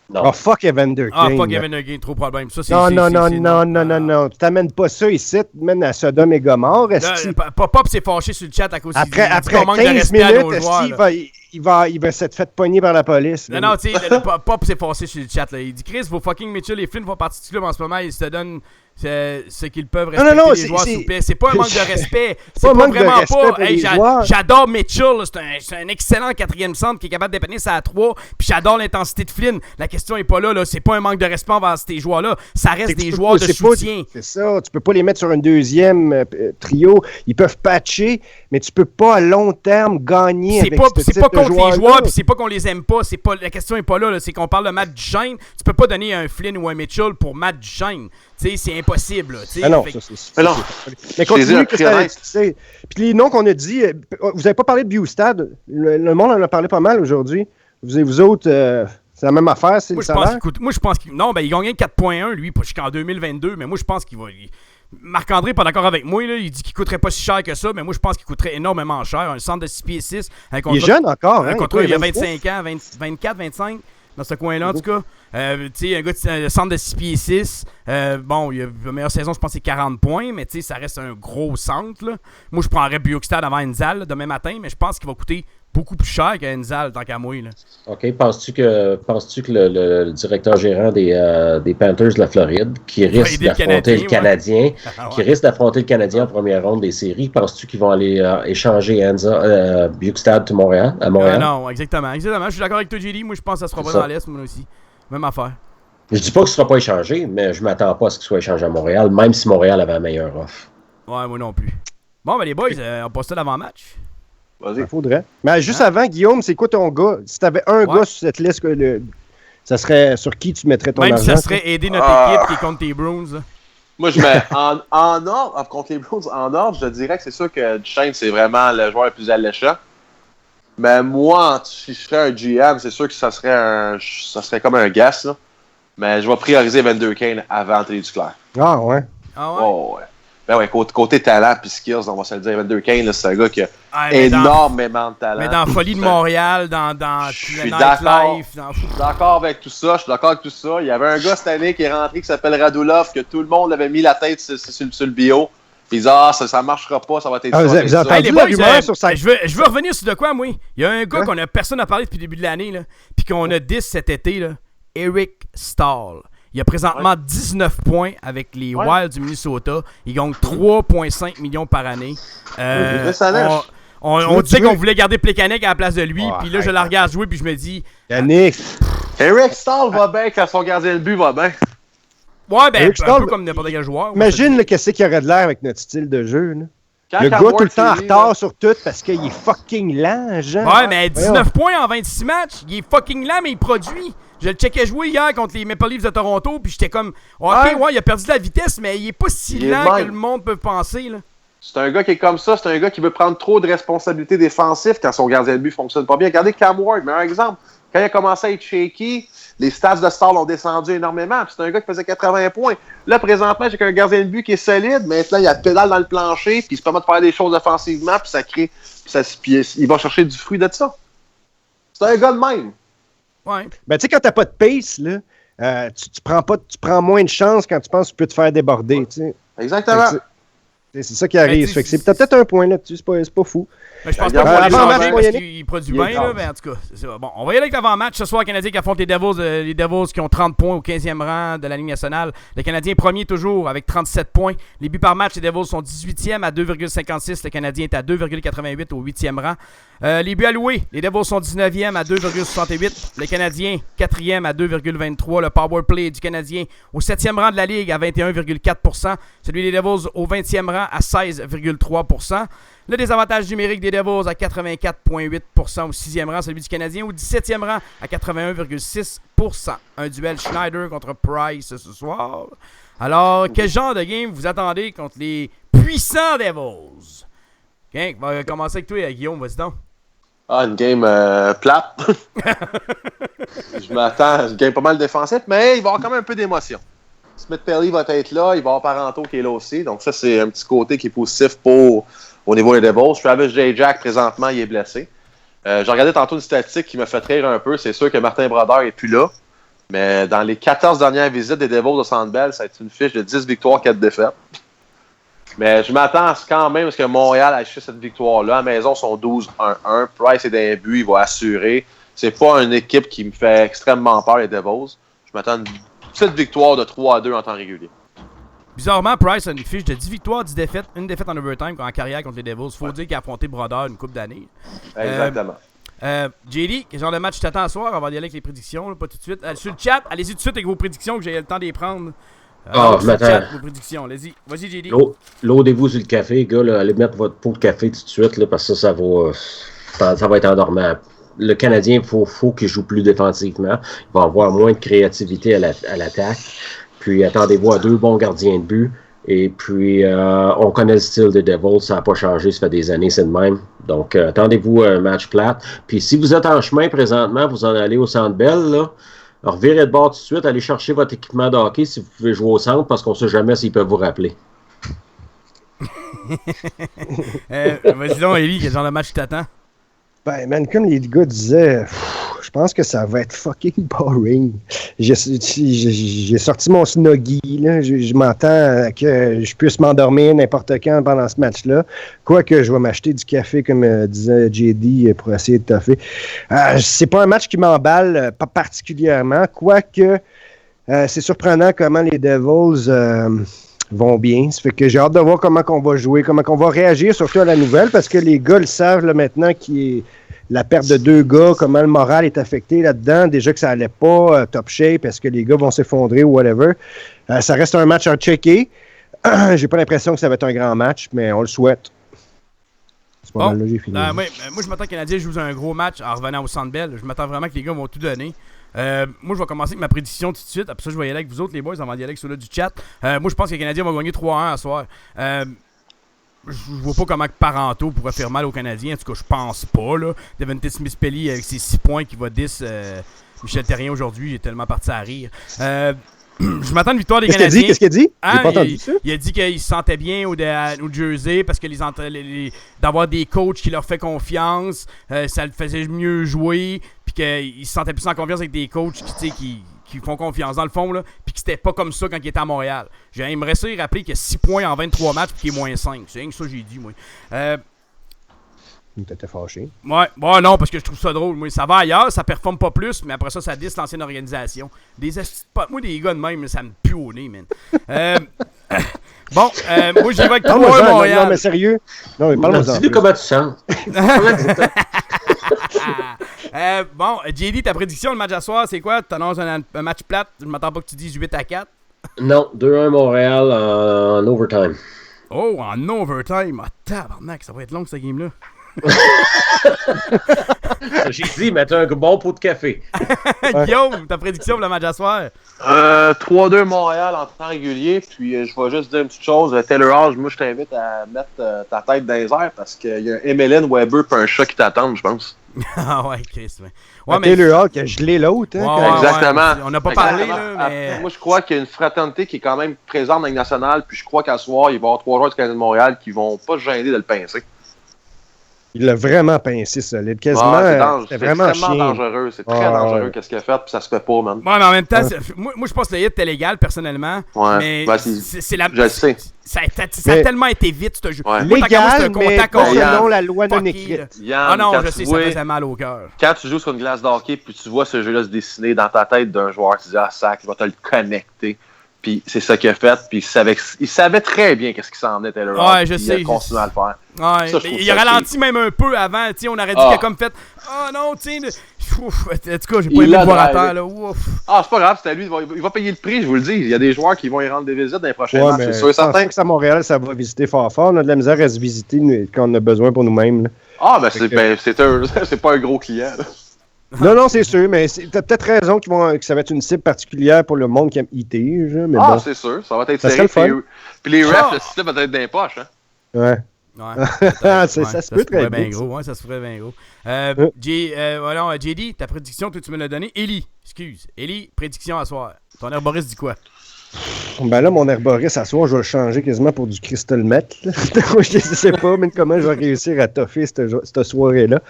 Speaker 3: Non.
Speaker 2: Oh, fuck Evander
Speaker 1: Ah,
Speaker 2: Kane.
Speaker 1: fuck Evander Kane, trop de problème. Ça, c'est,
Speaker 2: Non,
Speaker 1: c'est-
Speaker 2: non,
Speaker 1: c'est-
Speaker 2: non,
Speaker 1: c'est-
Speaker 2: non, non, non, non. Tu t'amènes pas ça ici, tu t'amènes à Sodome et Gomorre,
Speaker 1: Là,
Speaker 2: esti.
Speaker 1: Pop s'est fâché sur le chat à cause
Speaker 2: Après
Speaker 1: qu'on manque de
Speaker 2: 15
Speaker 1: respect à
Speaker 2: minutes,
Speaker 1: nos
Speaker 2: esti,
Speaker 1: joueurs.
Speaker 2: il va s'être fait pogner par la police.
Speaker 1: Non, non, tu sais, Pop s'est fâché sur le chat. Là. Il dit Chris, vos fucking Mitchell et Flynn font partie du club en ce moment. Ils se donnent ce qu'ils peuvent
Speaker 2: non,
Speaker 1: respecter
Speaker 2: non,
Speaker 1: les
Speaker 2: c'est-
Speaker 1: joueurs,
Speaker 2: c'est-
Speaker 1: s'il vous plaît. C'est pas un manque de respect. C'est
Speaker 2: pas un
Speaker 1: pas
Speaker 2: manque de
Speaker 1: vraiment
Speaker 2: respect
Speaker 1: pas.
Speaker 2: pour
Speaker 1: Hey,
Speaker 2: les joueurs.
Speaker 1: j'adore Mitchell. là. C'est un excellent 4e centre qui est capable de dépanner ça à 3. Puis j'adore l'intensité de Flynn. La question est pas là. C'est pas un manque de respect envers ces joueurs-là. Ça
Speaker 2: C'est
Speaker 1: reste
Speaker 2: que tu
Speaker 1: des
Speaker 2: peux
Speaker 1: joueurs
Speaker 2: pas-
Speaker 1: de
Speaker 2: c'est pas-
Speaker 1: soutien.
Speaker 2: C'est ça, tu peux pas les mettre sur un deuxième trio. Ils peuvent patcher, mais tu peux pas à long terme gagner
Speaker 1: C'est
Speaker 2: avec
Speaker 1: pas,
Speaker 2: ce
Speaker 1: c'est
Speaker 2: type
Speaker 1: pas
Speaker 2: de
Speaker 1: contre les
Speaker 2: joueurs-là.
Speaker 1: joueurs, puis c'est pas qu'on les aime pas. C'est pas, la question est pas là. C'est qu'on parle de Matt Duchesne. Tu peux pas donner un Flynn ou un Mitchell pour Matt Duchesne. Tu sais, c'est impossible. Là, tu sais.
Speaker 2: Ah non,
Speaker 1: Fait que-
Speaker 2: ça, c'est...
Speaker 4: Mais non.
Speaker 2: Mais
Speaker 4: Je les ai
Speaker 2: continue,
Speaker 4: un prix honnête.
Speaker 2: Christelle. Puis les noms qu'on a dit, vous n'avez pas parlé de Bustad. Le monde en a parlé pas mal aujourd'hui. Vous autres, c'est la même affaire, c'est
Speaker 1: Moi,
Speaker 2: le
Speaker 1: je pense
Speaker 2: salaire?
Speaker 1: moi, je pense qu'il. Non, ben, il gagnait 4.1, lui, jusqu'en 2022, mais moi, je pense qu'il va. Marc-André n'est pas d'accord avec moi, là. Il dit qu'il coûterait pas si cher que ça, mais moi, je pense qu'il coûterait énormément cher. Un centre de 6 pieds 6.
Speaker 2: Il est jeune encore, hein?
Speaker 1: Un contrat, il a
Speaker 2: 23.
Speaker 1: 25 ans, 24, 25, dans ce coin-là, en tout cas. Tu sais, un gars de centre de 6 pieds 6. Bon, la meilleure saison, je pense, c'est 40 points, mais tu sais, ça reste un gros centre, là. Moi, je prendrais Bjorkstad avant Enzal, là, demain matin, mais je pense qu'il va coûter beaucoup plus cher qu'Enzal, tant qu'à moi, là.
Speaker 3: OK. Penses-tu que le directeur gérant des Panthers de la Floride, qui risque
Speaker 1: aider le
Speaker 3: d'affronter le
Speaker 1: Canadien,
Speaker 3: Canadien, qui risque d'affronter le Canadien en première ronde des séries, penses-tu qu'ils vont aller échanger Bjorkstad à Montréal?
Speaker 1: Non, exactement. Je suis d'accord avec toi, JD. Moi, je pense que ça sera pas
Speaker 3: C'est ça.
Speaker 1: dans l'Est, moi aussi. Même affaire.
Speaker 3: Je dis pas que ce sera pas échangé, mais je m'attends pas à ce qu'il soit échangé à Montréal, même si Montréal avait un meilleur offre.
Speaker 1: Ouais, moi non plus. Bon, ben les boys, on passe ça d'avant-match.
Speaker 4: Vas-y.
Speaker 2: Il faudrait. Mais juste avant, Guillaume, c'est quoi ton gars? Si t'avais un gars sur cette liste, ça serait sur qui tu mettrais ton
Speaker 1: Même si
Speaker 2: argent?
Speaker 1: ça serait aider notre équipe qui est contre tes Bruins. là.
Speaker 4: Moi, je mets en ordre, contre les Blues, en ordre, je dirais que c'est sûr que Duchesne, c'est vraiment le joueur le plus alléchant. Mais moi, si je serais un GM, c'est sûr que ça serait comme un gas, là. Mais je vais prioriser Evander Kane avant Anthony Duclair.
Speaker 2: Ah, ouais.
Speaker 1: Ah ouais?
Speaker 4: Oh, ouais. Ben ouais, côté talent puis skills, on va se le dire, Evander Kane, là, c'est un gars qui a
Speaker 1: Ah, mais
Speaker 4: énormément de talent.
Speaker 1: Mais dans Folie de Montréal, dans
Speaker 4: Je
Speaker 1: le
Speaker 4: suis d'accord.
Speaker 1: Nightlife, dans...
Speaker 4: Je suis d'accord avec tout ça, Il y avait un gars cette année qui est rentré qui s'appelle Radulov, que tout le monde avait mis la tête sur le bio. Puis ils disaient, ça marchera pas, ça va être
Speaker 2: Ah, vous avez
Speaker 4: ça.
Speaker 2: entendu
Speaker 1: Hey, les
Speaker 2: la
Speaker 1: boys,
Speaker 2: rumeur sur sa...
Speaker 1: je veux revenir sur de quoi, moi. Il y a un gars
Speaker 2: Hein?
Speaker 1: qu'on a personne à parler depuis le début de l'année, là, puis qu'on a 10 cet été, là, Eric Stahl. Il a présentement 19 points avec les Wild du Minnesota. Il gagne 3,5 millions par année. On disait qu'on voulait garder Plekanec à la place de lui, puis là, je la regarde jouer, puis je me dis...
Speaker 2: Yannick,
Speaker 4: Eric Stahl va bien quand son gardien de but va bien.
Speaker 1: Ouais, ben,
Speaker 2: Eric
Speaker 1: un
Speaker 2: Stahl,
Speaker 1: peu comme n'importe quel joueur.
Speaker 2: imagine qu'est-ce qu'il y aurait de l'air avec notre style de jeu. Là.
Speaker 4: Quand
Speaker 2: Le gars
Speaker 4: Cam
Speaker 2: tout le
Speaker 4: Ward
Speaker 2: temps en
Speaker 4: s'est mis,
Speaker 2: retard
Speaker 4: là,
Speaker 2: sur tout parce qu'il est fucking lent, Jean.
Speaker 1: Ouais, mais 19
Speaker 2: Voyons.
Speaker 1: points en 26 matchs, il est fucking lent, mais il produit. Je le checkais jouer hier contre les Maple Leafs de Toronto, puis j'étais comme, ok, ouais, il a perdu de la vitesse, mais il est pas si
Speaker 4: Il est
Speaker 1: lent que
Speaker 4: même.
Speaker 1: le monde peut penser, là.
Speaker 4: C'est un gars qui est comme ça, c'est un gars qui veut prendre trop de responsabilités défensives quand son gardien de but fonctionne pas bien. Regardez Cam Ward, meilleur exemple. Quand il a commencé à être shaky, les stats de Stahl ont descendu énormément. Puis c'est un gars qui faisait 80 points. Là, présentement, j'ai qu'un gardien de but qui est solide. Maintenant, il y a pédale dans le plancher, puis il se permet de faire des choses offensivement, puis ça crée. Puis il va chercher du fruit de ça. C'est un gars de même.
Speaker 1: Ouais.
Speaker 2: Ben, tu sais, quand t'as pas de pace, là, tu prends moins de chance quand tu penses que tu peux te faire déborder. Tu sais.
Speaker 4: Exactement.
Speaker 2: C'est ça qui arrive.
Speaker 1: Ben,
Speaker 2: Fait que t'as peut-être un point là-dessus, c'est pas fou.
Speaker 1: Mais je pense
Speaker 4: Regarde,
Speaker 1: pas qu'on les
Speaker 2: avant-match,
Speaker 1: changer
Speaker 2: moi,
Speaker 1: parce
Speaker 2: Yannick.
Speaker 1: qu'il produit
Speaker 2: Il est
Speaker 1: bien, là,
Speaker 2: grave.
Speaker 1: mais en tout cas, c'est ça. Bon, on va y aller avec l'avant-match. Ce soir, le Canadien qui affronte les Devils qui ont 30 points au 15e rang de la Ligue nationale. Le Canadien est premier toujours avec 37 points. Les buts par match, les Devils sont 18e à 2,56. Le Canadien est à 2,88 au 8e rang. Les buts alloués, les Devils sont 19e à 2,68. Le Canadien, 4e à 2,23. Le power play du Canadien au 7e rang de la Ligue à 21,4%. Celui des Devils au 20e rang à 16,3%. Le désavantage numérique des Devils à 84,8% au 6e rang, celui du Canadien au 17e rang à 81,6%. Un duel Schneider contre Price ce soir. Alors, quel genre de game vous attendez contre les puissants Devils? Okay, on va commencer avec toi, Guillaume, vas-y donc.
Speaker 4: Une game plate. Je m'attends à une game pas mal défensif, mais il va y avoir quand même un peu d'émotion. Smith Pelly va être là, il va y avoir Parenteau qui est là aussi. Donc ça, c'est un petit côté qui est positif au niveau des Devils. Travis J. Jack, présentement, il est blessé. J'ai regardé tantôt une statistique qui m'a fait rire un peu. C'est sûr que Martin Brodeur n'est plus là. Mais dans les 14 dernières visites des Devils de Centre Bell, ça a été une fiche de 10 victoires, 4 défaites. Mais je m'attends quand même à ce que Montréal ait acheté cette victoire-là. À la maison, ils sont 12-1-1. Price est d'un but, il va assurer. C'est pas une équipe qui me fait extrêmement peur, les Devils. Je m'attends à une petite victoire de 3-2 en temps régulier.
Speaker 1: Bizarrement, Price a une fiche de 10 victoires, 10 défaites, une défaite en overtime en carrière contre les Devils. Faut dire qu'il a affronté Brodeur une couple d'années.
Speaker 4: Exactement.
Speaker 1: JD, quel genre de match tu t'attends à soir? On va y aller avec les prédictions, là, pas tout de suite. Sur le chat, allez-y tout de suite avec vos prédictions que j'ai eu le temps d'y prendre.
Speaker 3: Je m'attends.
Speaker 1: Vos prédictions, vas-y, JD.
Speaker 3: Loadez-vous sur le café, les gars. Là, allez mettre votre pot de café tout de suite là, parce que ça va être endormant. Le Canadien, il faut qu'il joue plus défensivement. Il va avoir moins de créativité à l'attaque. Puis attendez-vous à 2 bons gardiens de but. Et puis, on connaît le style des Devils, ça n'a pas changé, ça fait des années, c'est le même. Donc, attendez-vous à un match plate. Puis, si vous êtes en chemin présentement, vous en allez au Centre Bell, là, revirez de bord tout de suite, allez chercher votre équipement de hockey si vous pouvez jouer au centre, parce qu'on ne sait jamais s'ils peuvent vous rappeler.
Speaker 1: Vas-y donc, Élie, quel genre de match tu t'attends?
Speaker 2: Ben, man, comme les gars disaient, je pense que ça va être fucking boring. J'ai sorti mon snuggie, là. Je m'entends que je puisse m'endormir n'importe quand pendant ce match-là. Quoique, je vais m'acheter du café, comme disait JD, pour essayer de toffer. C'est pas un match qui m'emballe, pas particulièrement. Quoique, c'est surprenant comment les Devils vont bien. Ça fait que j'ai hâte de voir comment on va jouer, comment on va réagir, surtout à la nouvelle, parce que les gars le savent là, maintenant qu'il est la perte de 2 gars, comment le moral est affecté là-dedans. Déjà que ça allait pas top shape, est-ce que les gars vont s'effondrer ou whatever. Ça reste un match à checker. J'ai pas l'impression que ça va être un grand match, mais on le souhaite. C'est pas mal là, j'ai fini.
Speaker 1: Moi, je m'attends que les Canadiens jouent un gros match en revenant au Centre Bell. Je m'attends vraiment que les gars vont tout donner. Moi, je vais commencer avec ma prédiction tout de suite. Après ça, je vais y aller avec vous autres, les boys, avant d'y aller avec ceux-là du chat. Moi, je pense que les Canadiens vont gagner 3-1 à soir. Je vois pas comment Parenteau pourrait faire mal aux Canadiens. En tout cas, je pense pas. Là. Devante Smith-Pelly avec ses 6 points qui va 10 Michel Therrien aujourd'hui. J'ai tellement parti à rire. Je m'attends à une victoire des Canadiens.
Speaker 2: Qu'est-ce qu'il a dit? J'ai pas entendu ça.
Speaker 1: Il a dit qu'il se sentait bien au Jersey parce que d'avoir des coachs qui leur fait confiance, ça le faisait mieux jouer, puis qu'il se sentait plus en confiance avec des coachs qui font confiance dans le fond, là, puis que c'était pas comme ça quand il était à Montréal. J'aimerais ça y rappeler qu'il y a 6 points en 23 matchs puis qu'il est moins 5. C'est rien que ça que j'ai dit, moi.
Speaker 2: T'étais fâché.
Speaker 1: Ouais, non, parce que je trouve ça drôle. Moi, ça va ailleurs, ça performe pas plus, mais après ça, ça disse l'ancienne organisation. Moi, des gars de même, ça me pue au nez, man. Moi, j'y vais avec 3 Montréal.
Speaker 2: Non, mais sérieux. Non, mais parle-moi-en.
Speaker 3: Dis-lui comment tu sens.
Speaker 1: JD, ta prédiction, le match à soir, c'est quoi? Tu annonces un match plate. Je m'attends pas que tu dises 8-4.
Speaker 3: Non, 2-1 Montréal en overtime.
Speaker 1: Oh, en overtime. Ah, tabarnak, ça va être long, cette game-là.
Speaker 3: J'ai dit, mettez un bon pot de café.
Speaker 1: Guillaume, ta prédiction pour le match à soir?
Speaker 4: 3-2 Montréal en temps régulier. Puis je vais juste dire une petite chose. Taylor Hall, moi je t'invite à mettre ta tête dans les airs parce qu'il y a un Emeline Weber et un chat qui t'attendent, je pense.
Speaker 1: Ah ouais, Chris. Ouais,
Speaker 2: Taylor Hall qui a gelé l'autre. Hein,
Speaker 4: exactement.
Speaker 1: On n'a pas parlé, là, mais...
Speaker 4: Moi je crois qu'il y a une fraternité qui est quand même présente dans la Ligue nationale. Puis je crois qu'à soir, il va y avoir 3 joueurs du Canadien de Montréal qui vont pas se gêner de le pincer. Il
Speaker 2: l'a vraiment pincé solide. Quasiment.
Speaker 4: C'est vraiment dangereux. C'est très dangereux qu'est-ce qu'il a fait, puis ça se fait pas, man.
Speaker 1: Ouais, mais en même temps, moi je pense que le hit était légal, personnellement.
Speaker 4: Ouais.
Speaker 1: Mais c'est la.
Speaker 4: Je le sais.
Speaker 1: Ça a tellement été vite, ce jeu.
Speaker 4: Ouais.
Speaker 2: Légal, mais selon la loi non écrite.
Speaker 1: Ah non, je sais, ça faisait mal au cœur.
Speaker 4: Quand tu joues sur une glace d'hockey, puis tu vois ce jeu-là se dessiner dans ta tête d'un joueur, tu dis, ah, sac, je vais te le connecter. Puis c'est ça qu'il a fait. Puis il savait très bien qu'est-ce qui s'en venait, Taylor Hall.
Speaker 1: Ouais, je sais.
Speaker 4: Il a continué à le faire.
Speaker 1: Ouais,
Speaker 4: Ça,
Speaker 1: il a ralenti même un peu avant. On aurait dit qu'il a comme fait oh non, tu sais. En tout cas, j'ai pas aimé le voir à terre. Là. Ouf.
Speaker 4: Ah, c'est pas grave, c'était lui. Il va payer le prix, je vous le dis. Il y a des joueurs qui vont y rendre des visites dans les prochains matchs. C'est sûr et certain.
Speaker 2: Que à Montréal, ça va visiter fort. On a de la misère à se visiter quand on a besoin pour nous-mêmes. Là.
Speaker 4: Ah, c'est pas un gros client. Là.
Speaker 2: Non, c'est sûr, mais t'as peut-être raison que ça va être une cible particulière pour le monde qui aime IT. Mais bon.
Speaker 4: C'est sûr, ça va être
Speaker 2: ça
Speaker 4: serré. Puis les refs, le système va être dans les poches. Hein?
Speaker 2: Ouais.
Speaker 1: Ouais,
Speaker 2: ça se peut très bien.
Speaker 1: Ouais, ça se ferait bien gros. JD, ta prédiction, toi, tu me l'as donnée. Élie, prédiction à soir. Ton herboriste dit quoi?
Speaker 2: Ben là, mon herboriste, à soir, je vais le changer quasiment pour du Crystal Meth. Je ne sais pas même comment je vais réussir à toffer cette soirée-là.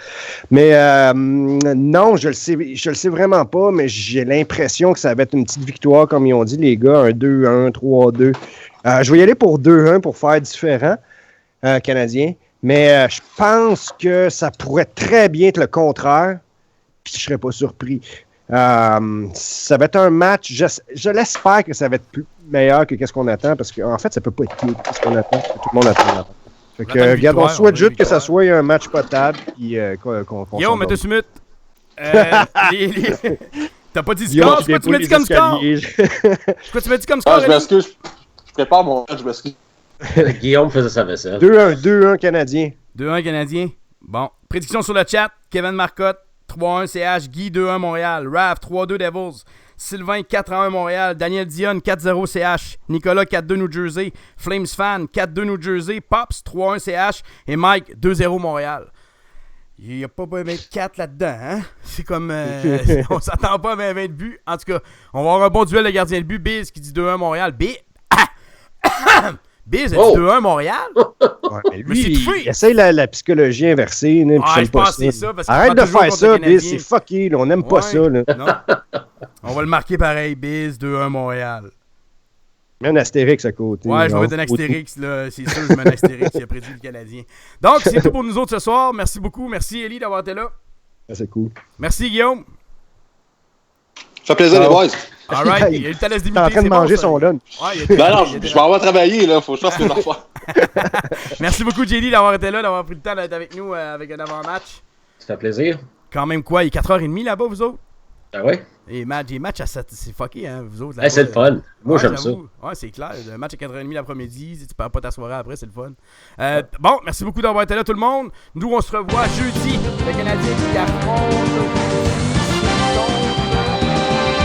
Speaker 2: Mais non, je le sais vraiment pas, mais j'ai l'impression que ça va être une petite victoire, comme ils ont dit, les gars, un 2-1, 3-2. Je vais y aller pour 2-1 pour faire différent, Canadien. Mais je pense que ça pourrait très bien être le contraire, puis je ne serais pas surpris. Ça va être un match, je l'espère que ça va être plus meilleur que ce qu'on attend, parce qu'en fait, ça peut pas être pire que ce qu'on attend, parce que tout le monde attend. Fait que, regarde, on souhaite juste que ça soit un match potable, puis qu'on
Speaker 1: Yo, mais 2 minutes. T'as pas dit score? C'est quoi tu m'as dit comme score? C'est quoi tu m'as dit comme score?
Speaker 4: Je m'excuse, je prépare mon match, je m'excuse.
Speaker 3: Guillaume faisait sa vaisselle.
Speaker 2: 2-1 Canadien.
Speaker 1: 2-1 Canadien. Bon, prédiction sur le chat, Kevin Marcotte. 3-1 CH, Guy 2-1 Montréal, Raph 3-2 Devils, Sylvain 4-1 Montréal, Daniel Dion 4-0 CH, Nicolas 4-2 New Jersey, Flames Fan 4-2 New Jersey, Pops 3-1 CH et Mike 2-0 Montréal. Il n'y a pas 24 là-dedans, hein? C'est comme... on s'attend pas à 20 de buts. En tout cas, on va avoir un bon duel de gardien de but. Biz qui dit 2-1 Montréal. Biz a dit 2-1 Montréal?
Speaker 2: Ouais, mais lui, il essaye la psychologie inversée. Là,
Speaker 1: je pense que c'est ça. Parce
Speaker 2: arrête de faire ça, Biz. C'est fucké. Là, on n'aime pas ça. Là.
Speaker 1: Non. On va le marquer pareil. Biz 2-1 Montréal.
Speaker 2: Mets un astérix à côté.
Speaker 1: Ouais, je vais mettre un astérix. Là. C'est sûr, je mets un astérix qui a prédit le Canadien. Donc, c'est tout pour nous autres ce soir. Merci beaucoup. Merci, Élie, d'avoir été là.
Speaker 2: C'est cool.
Speaker 1: Merci, Guillaume.
Speaker 4: Ça fait plaisir, les boys.
Speaker 1: All right. Il a eu le temps de se limiter.
Speaker 2: Il est en train de manger son lunch.
Speaker 1: Ouais,
Speaker 4: ben non, je vais avoir travaillé, là. Faut que je fasse mes affaires.
Speaker 1: Merci beaucoup, JD, d'avoir été là, d'avoir pris le temps d'être avec nous avec un avant-match.
Speaker 3: Ça fait plaisir.
Speaker 1: Quand même quoi, il est 4h30 là-bas, vous autres?
Speaker 3: Ah ouais?
Speaker 1: Et les matchs à 7, c'est fucké, hein, vous autres.
Speaker 3: C'est le fun. Moi, j'aime ça.
Speaker 1: Ouais, c'est clair. Le match à 4h30 l'après-midi, tu perds pas ta soirée après, c'est le fun. Bon, merci beaucoup d'avoir été là, tout le monde. Nous, on se revoit jeudi. Le Canadien qui affronte...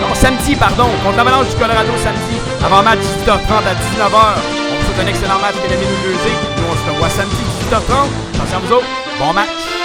Speaker 1: Non, samedi, pardon, contre l'Avalanche du Colorado, samedi. Avant-match 18h30 à 19h. On vous souhaite un excellent match Canadien New Jersey. Nous, on se revoit samedi 18h30. Attention à vous autres. Bon match.